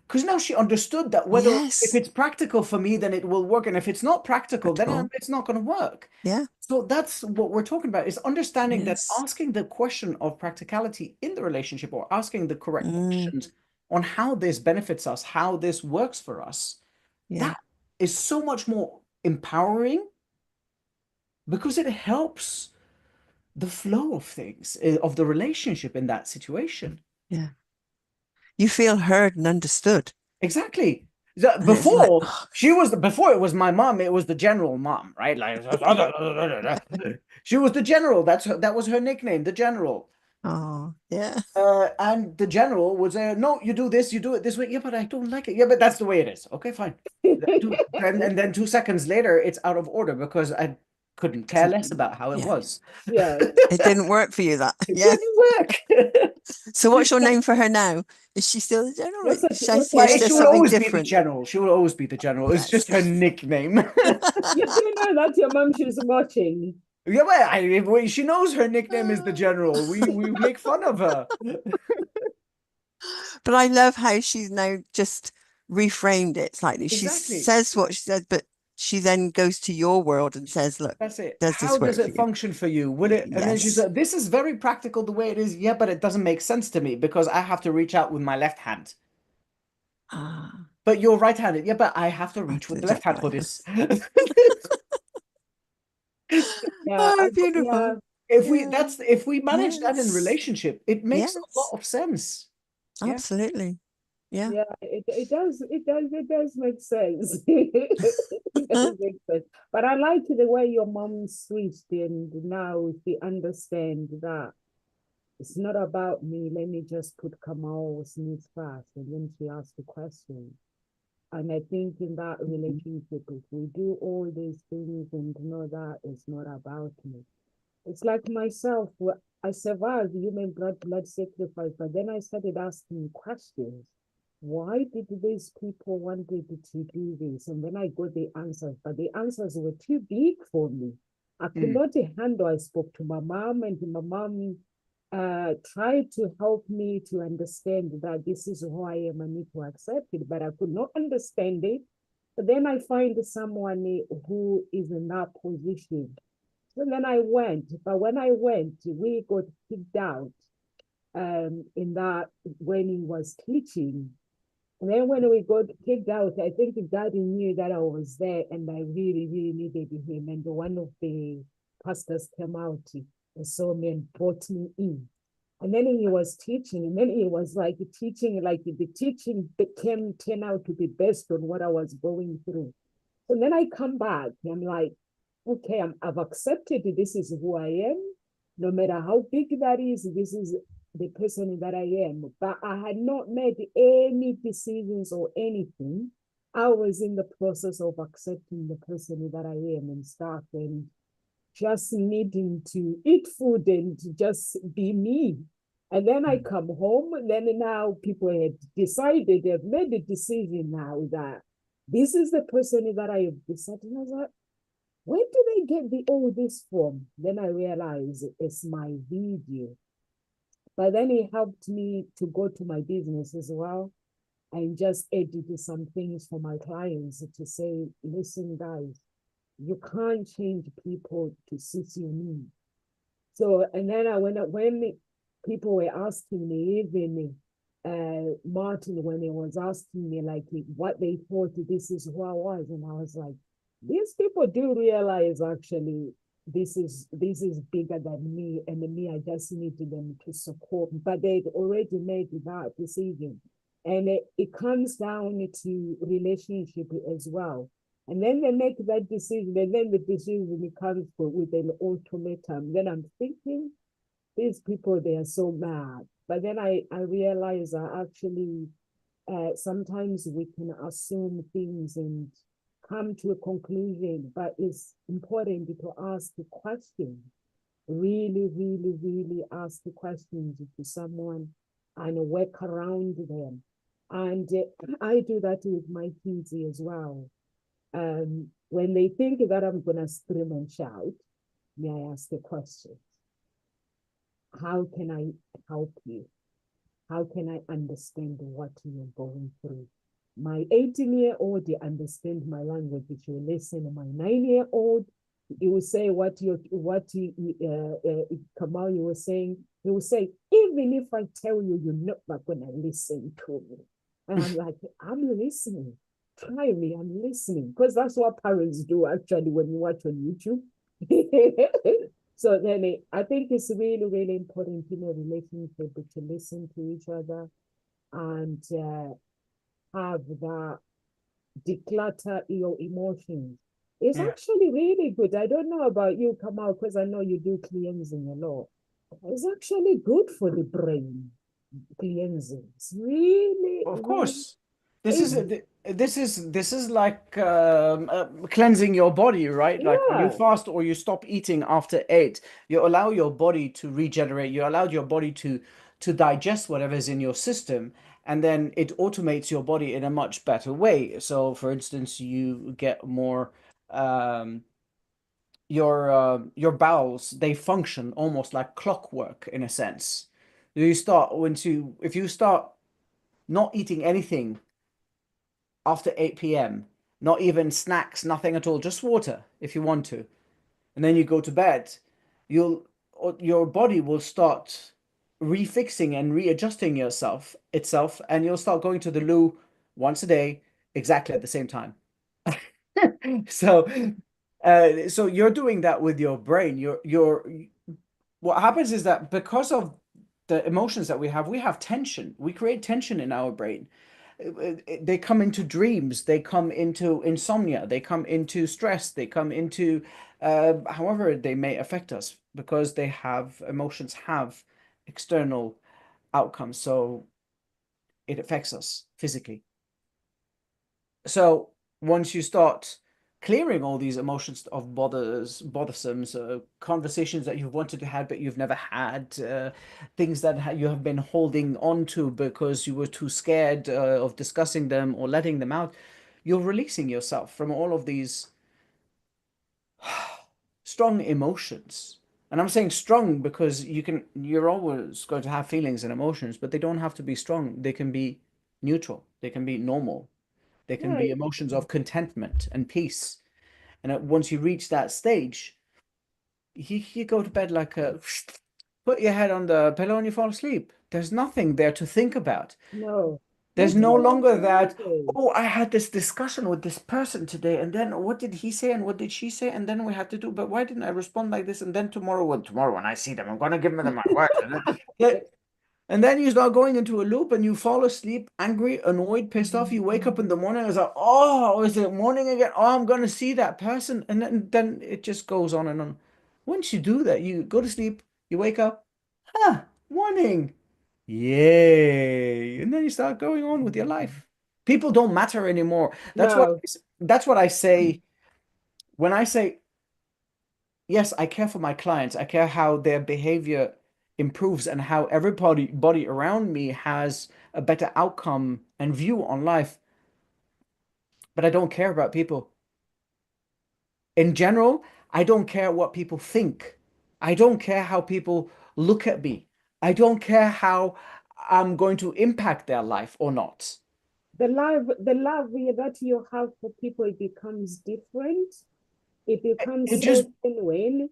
Speaker 2: Because now she understood that whether if
Speaker 3: yes,
Speaker 2: it's practical for me, then it will work, and if it's not practical, then
Speaker 3: practical.
Speaker 2: it's not going to work.
Speaker 3: Yeah,
Speaker 2: So that's what we're talking about, is understanding that
Speaker 3: yes.
Speaker 2: asking the question of practicality in the relationship, or asking the correct
Speaker 3: Mm,
Speaker 2: questions on how this benefits us, how this works for us,
Speaker 3: yeah,
Speaker 2: that is so much more empowering because it helps the flow of things, of the relationship in that situation.
Speaker 3: yeah. You feel heard and understood.
Speaker 2: Exactly.
Speaker 3: And it's like,
Speaker 2: Before
Speaker 3: oh,
Speaker 2: before it was my mom, it was the general mom, right? Like she was the general. That was her nickname, the general.
Speaker 3: oh, yeah.
Speaker 2: And the general would say, "No, you do this, you do it this way." Yeah, but I don't like it. Yeah, but that's the way it is. Okay, fine. And then 2 seconds later, it's out of order because I couldn't care less about how it
Speaker 3: Yeah.
Speaker 2: was.
Speaker 1: Yeah.
Speaker 3: It didn't work for you, that.
Speaker 2: It
Speaker 3: Yeah.
Speaker 2: didn't work.
Speaker 3: So what's your name for her now? Is she still the general? Should I
Speaker 1: What's
Speaker 3: say
Speaker 1: her
Speaker 2: Well,
Speaker 3: is there
Speaker 2: she will
Speaker 3: something
Speaker 2: always be the
Speaker 3: different?
Speaker 2: general. She will always be the general. It's just her
Speaker 3: Yes.
Speaker 2: nickname.
Speaker 1: You do know that your mom she's watching.
Speaker 2: Yeah, she knows her nickname is the general. We make fun of her.
Speaker 3: But I love how she's now just reframed it slightly. She
Speaker 2: Exactly.
Speaker 3: says what she says, but she then goes to your world and says, look,
Speaker 2: That's it.
Speaker 3: does
Speaker 2: How
Speaker 3: this
Speaker 2: does
Speaker 3: work for
Speaker 2: it
Speaker 3: you?
Speaker 2: function for you? Will it? And then she
Speaker 3: Yes.
Speaker 2: said, "This is very practical the way it is." Yeah, but it doesn't make sense to me because I have to reach out with my left hand.
Speaker 3: Ah,
Speaker 2: But you're right-handed. Yeah, but I have to
Speaker 3: I
Speaker 2: reach with
Speaker 3: did
Speaker 2: the
Speaker 3: it
Speaker 2: left hand
Speaker 3: right.
Speaker 2: for this.
Speaker 1: Yeah,
Speaker 3: Oh,
Speaker 1: yeah,
Speaker 3: beautiful. Yeah.
Speaker 2: If we manage that in
Speaker 3: Yes.
Speaker 2: relationship, it makes a lot
Speaker 3: Yes.
Speaker 2: of sense. Yeah.
Speaker 3: Absolutely. Yeah.
Speaker 1: yeah. It does make sense. It does make sense. But I like the way your mom switched, and now she understands that it's not about me. Let me just put Kamal Smith first, and then she asked the question. And I think in that relationship, if we do all these things and know that it's not about me, it's like myself. I survived human blood sacrifice, but then I started asking questions. Why did these people wanted to do this? And then I got the answers, but the answers were too big for me. I could
Speaker 2: Mm.
Speaker 1: not handle. I spoke to my mom, and my mom tried to help me to understand that this is who I am. I need to accept it, but I could not understand it. But then I find someone who is in that position. So then I went, but when I went, we got kicked out in that when he was teaching. And then when we got kicked out, I think daddy knew that I was there and I really, really needed him. And one of the pastors came out and saw me and brought me in. And then he was teaching, and then he was like teaching, like the teaching became turned out to be based on what I was going through. And then I come back, I'm like, okay, I've accepted this is who I am. No matter how big that is, this is the person that I am. But I had not made any decisions or anything. I was in the process of accepting the person that I am and stuff, and just needing to eat food and just be me. And then I come home, and then now people had decided, they've made a decision now that this is the person that I have decided. And I was like, where do they get all this from? Then I realized it's my video. But then it helped me to go to my business as well and just edit some things for my clients to say, listen, guys, you can't change people to suit your needs. So, and then when people were asking me, even Martin, when he was asking me like what they thought this is who I was, and I was like, these people do realize actually this is bigger than me, and me, I just needed them to support, but they'd already made that decision. And it comes down to relationship as well. And then they make that decision, and then the decision comes with an ultimatum. Then I'm thinking, these people, they are so mad. But then I realize that actually sometimes we can assume things and come to a conclusion, but it's important to ask the question. Really, really, really ask the questions to someone and work around them. And I do that with my kids as well. When they think that I'm going to scream and shout, may I ask a question? How can I help you? How can I understand what you're going through? My 18-year-old, you understand my language. If you listen, my 9-year-old, you will say Kamal, you were saying, you will say, even if I tell you, you're not going to listen to me. And I'm like, I'm listening. Try me, I'm listening. Because that's what parents do actually when you watch on YouTube. So then I think it's really, really important in a relationship to listen to each other and have that declutter your emotions. It's actually really good. I don't know about you, Kamal, because I know you do cleansing a lot. It's actually good for the brain, cleansing. It's really,
Speaker 2: Of
Speaker 1: really,
Speaker 2: course, this is like cleansing your body, right? Like when you
Speaker 1: yeah.
Speaker 2: fast or you stop eating after 8, you allow your body to regenerate. You allow your body to digest whatever's in your system, and then it automates your body in a much better way. So, for instance, you get more your bowels, they function almost like clockwork in a sense. You start if you start not eating anything after 8 p.m., not even snacks, nothing at all, just water if you want to, and then you go to bed, you'll your body will start refixing and readjusting itself, and you'll start going to the loo once a day exactly at the same time. So so you're doing that with your brain. You're what happens is that because of the emotions that we have tension. We create tension in our brain. They come into dreams, they come into insomnia, they come into stress, they come into however they may affect us because they have emotions have external outcomes. So it affects us physically. So once you start clearing all these emotions of bothersome conversations that you've wanted to have but you've never had, things that you have been holding on to because you were too scared of discussing them or letting them out, you're releasing yourself from all of these strong emotions. And I'm saying strong because you're always going to have feelings and emotions, but they don't have to be strong. They can be neutral. They can be normal. There can be
Speaker 1: Right.
Speaker 2: emotions of contentment and peace. And once you reach that stage, you go to bed like a put your head on the pillow and you fall asleep. There's nothing there to think about.
Speaker 1: No, you
Speaker 2: There's no
Speaker 1: do
Speaker 2: longer that,
Speaker 1: exactly.
Speaker 2: oh, I had this discussion with this person today, and then what did he say and what did she say? And then we had to do, but why didn't I respond like this? And then tomorrow when I see them, I'm gonna give them my word. Yeah, and then you start going into a loop and you fall asleep angry, annoyed, pissed off. You wake up in the morning, it's like, oh, is it morning again? Oh, I'm going to see that person. And then it just goes on and on. Once you do that, you go to sleep, you wake up, morning. Yay. And then you start going on with your life. People don't matter anymore.
Speaker 1: No,
Speaker 2: That's what I say when I say yes, I care for my clients. I care how their behavior improves and how everybody around me has a better outcome and view on life. But I don't care about people. In general, I don't care what people think. I don't care how people look at me. I don't care how I'm going to impact their life or not.
Speaker 1: the love that you have for people, it becomes different. it becomes
Speaker 2: It
Speaker 1: so
Speaker 2: just
Speaker 1: genuine.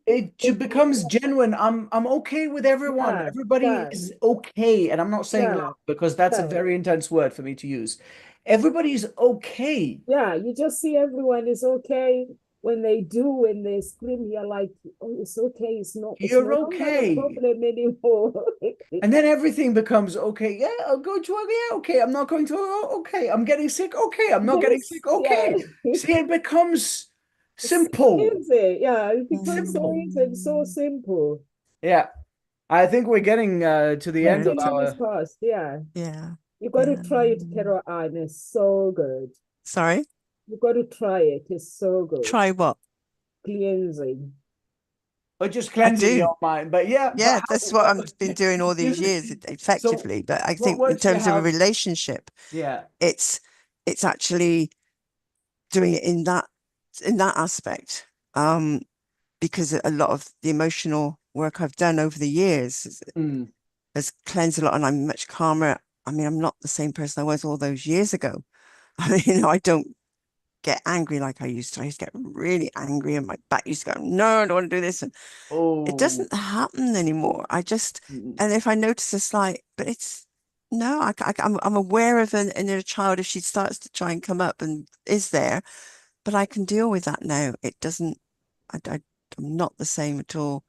Speaker 2: becomes genuine. I'm okay with everyone.
Speaker 1: Yeah,
Speaker 2: Everybody
Speaker 1: yeah,
Speaker 2: is okay, and I'm not saying
Speaker 1: yeah,
Speaker 2: love because that's a
Speaker 1: yeah.
Speaker 2: very intense word for me to use. Everybody's okay.
Speaker 1: Yeah, you just see everyone is okay. When they do, when they scream, you're like, oh, it's okay. It's
Speaker 2: You're
Speaker 1: no longer a
Speaker 2: okay.
Speaker 1: problem anymore.
Speaker 2: And then everything becomes okay. Yeah, I'll go to work. Yeah, okay. I'm not going to. Okay. I'm getting sick. Okay. I'm not getting
Speaker 1: Yes,
Speaker 2: sick.
Speaker 1: yeah.
Speaker 2: Okay. See, it becomes
Speaker 1: It's
Speaker 2: simple.
Speaker 1: easy. Yeah, it becomes so
Speaker 2: Simple.
Speaker 1: easy and so
Speaker 3: Mm.
Speaker 1: simple.
Speaker 2: Yeah. I think we're getting to the end
Speaker 3: 20
Speaker 2: of
Speaker 1: 20
Speaker 3: to,
Speaker 1: minutes
Speaker 2: our.
Speaker 1: past. Yeah.
Speaker 3: yeah,
Speaker 1: You got to
Speaker 3: yeah.
Speaker 1: try it, Carol Ann. It's so good.
Speaker 3: Sorry,
Speaker 1: You got to try it. It's so good.
Speaker 3: try what?
Speaker 1: Cleansing.
Speaker 2: Or just
Speaker 3: I
Speaker 2: cleansing
Speaker 3: do.
Speaker 2: your mind. But yeah,
Speaker 3: Yeah,
Speaker 2: but
Speaker 3: that's
Speaker 2: how,
Speaker 3: what I've been doing all these
Speaker 2: you,
Speaker 3: years
Speaker 2: so
Speaker 3: effectively. But I
Speaker 2: what
Speaker 3: think in
Speaker 2: words do you
Speaker 3: terms of a
Speaker 2: have?
Speaker 3: relationship,
Speaker 2: Yeah.
Speaker 3: it's actually doing it in that aspect. Because a lot of the emotional work I've done over the years
Speaker 2: Mm.
Speaker 3: has cleansed a lot, and I'm much calmer. I mean, I'm not the same person I was all those years ago. I mean, I don't get angry like I used to. I used to get really angry, and my back used to go, no, I don't want to do this. And it
Speaker 2: Oh.
Speaker 3: doesn't happen anymore. I just,
Speaker 2: Mm.
Speaker 3: and if I notice a slight, but it's no, I'm aware of an inner child if she starts to try and come up and is there, but I can deal with that now. It doesn't, I'm not the same at all.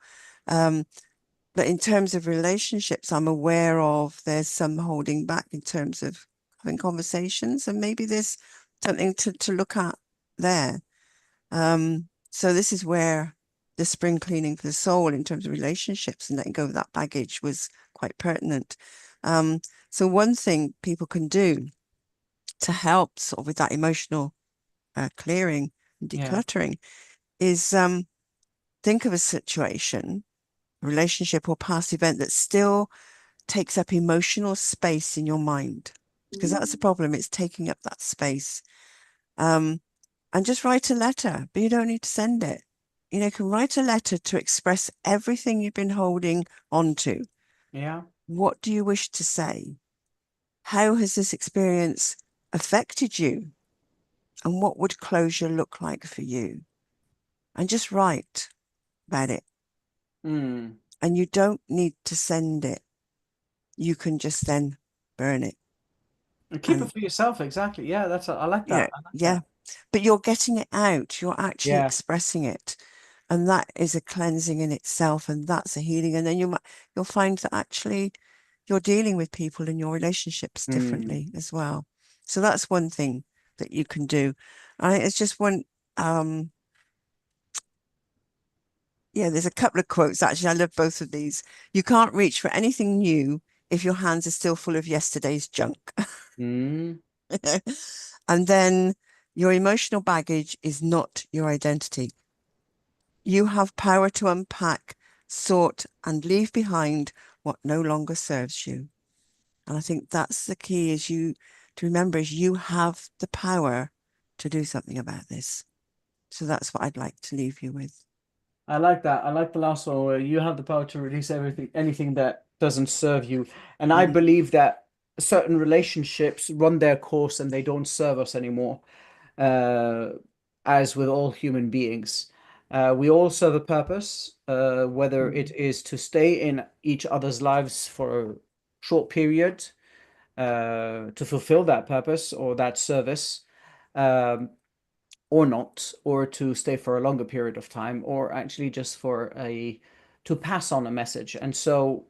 Speaker 3: But in terms of relationships, I'm aware of there's some holding back in terms of having conversations, and maybe there's something to look at there. So this is where the spring cleaning for the soul in terms of relationships and letting go of that baggage was quite pertinent. So one thing people can do to help sort of with that emotional clearing and
Speaker 2: Yeah.
Speaker 3: decluttering is think of a situation, a relationship or past event that still takes up emotional space in your mind, because that's the problem. It's taking up that space. And just write a letter, but you don't need to send it. You can write a letter to express everything you've been holding onto.
Speaker 2: Yeah.
Speaker 3: What do you wish to say? How has this experience affected you? And what would closure look like for you? And just write about it.
Speaker 2: Mm.
Speaker 3: And you don't need to send it. You can just then burn it.
Speaker 2: And keep it
Speaker 3: And,
Speaker 2: for yourself. Exactly. Yeah. I like that. I like
Speaker 3: yeah,
Speaker 2: that.
Speaker 3: but you're getting it out. You're actually
Speaker 2: Yeah.
Speaker 3: expressing it. And that is a cleansing in itself. And that's a healing. And then you'll find that actually you're dealing with people in your relationships
Speaker 2: Mm.
Speaker 3: differently as well. So that's one thing that you can do. It's just one, there's a couple of quotes actually. I love both of these. You can't reach for anything new if your hands are still full of yesterday's junk.
Speaker 2: Mm.
Speaker 3: And then your emotional baggage is not your identity. You have power to unpack, sort, and leave behind what no longer serves you. And I think that's the key is to remember is you have the power to do something about this. So that's what I'd like to leave you with.
Speaker 2: I like that. I like the last one where you have the power to release anything that doesn't serve you. And I believe that certain relationships run their course and they don't serve us anymore. Uh, as with all human beings, we all serve a purpose, whether it is to stay in each other's lives for a short period, to fulfill that purpose or that service. Or not, or to stay for a longer period of time, or actually just to pass on a message. And so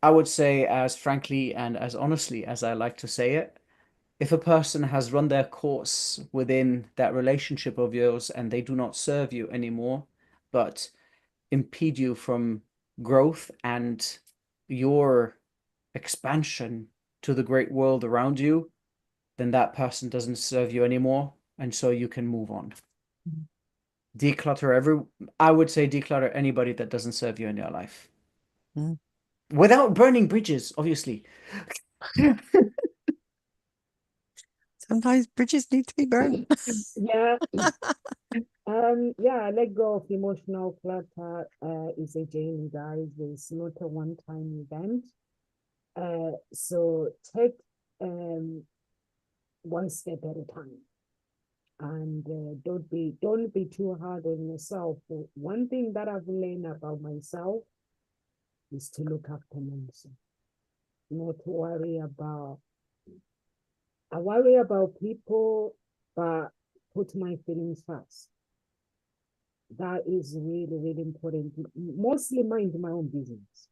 Speaker 2: I would say, as frankly and as honestly as I like to say it, if a person has run their course within that relationship of yours and they do not serve you anymore, but impede you from growth and your expansion to the great world around you, then that person doesn't serve you anymore. And so you can move on. I would say declutter anybody that doesn't serve you in your life.
Speaker 3: Mm.
Speaker 2: Without burning bridges, obviously.
Speaker 3: Sometimes bridges need to be burned.
Speaker 1: Yeah. Yeah, let go of emotional clutter is a journey, guys. It's not a one-time event. So take one step at a time. and don't be too hard on yourself. One thing that I've learned about myself is to look after myself, not to worry about. I worry about people, but put my feelings first. That is really, really important. Mostly mind my own business.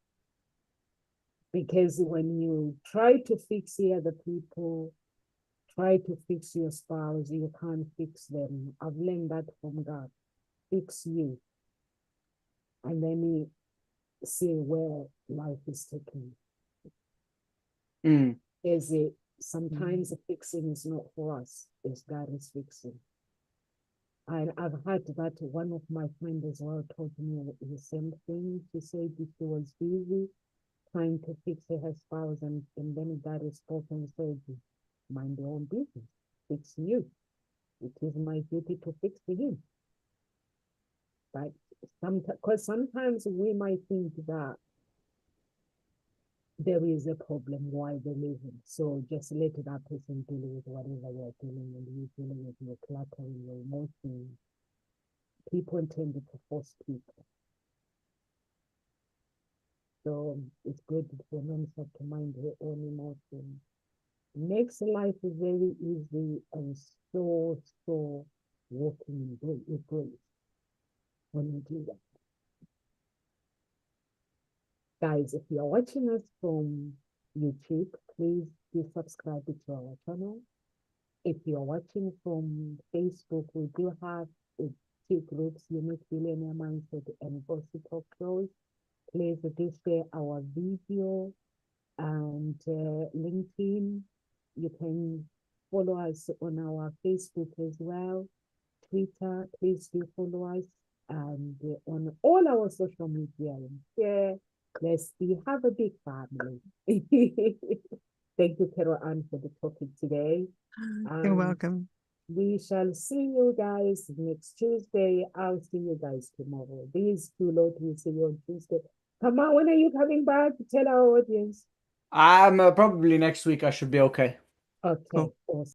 Speaker 1: Because when you try to fix the other people, try to fix your spouse, you can't fix them. I've learned that from God. Fix you. And then you see where life is taking you.
Speaker 2: Mm.
Speaker 1: Is it sometimes fixing is not for us, it's God is fixing. And I've heard that one of my friends as well told me the same thing. She said she was busy trying to fix her spouse, and then God spoke and said, mind your own business, fix you. It is my duty to fix him. But sometimes we might think that there is a problem why they're living. So just let that person deal with whatever you're dealing with. You're dealing with your cluttering, your emotions. People tend to force people. So it's good for Nancy to mind her own emotions. Makes life very easy and so walking in grace when you do that. Guys, if you're watching us from YouTube, please do subscribe to our channel. If you're watching from Facebook, we do have two groups, Unique Billionaire Mindset and Bossy Talk Shows. Please do share our video and LinkedIn. You can follow us on our Facebook as well. Twitter, please do follow us. And on all our social media. Yeah, let's have a big family. Thank you, Carol Ann, for the topic today.
Speaker 3: You're welcome.
Speaker 1: We shall see you guys next Tuesday. I'll see you guys tomorrow. These two Lord will see you on Tuesday. Come on, when are you coming back? Tell our audience.
Speaker 2: I'm probably next week. I should be okay.
Speaker 1: Okay,
Speaker 3: Cool.
Speaker 1: awesome.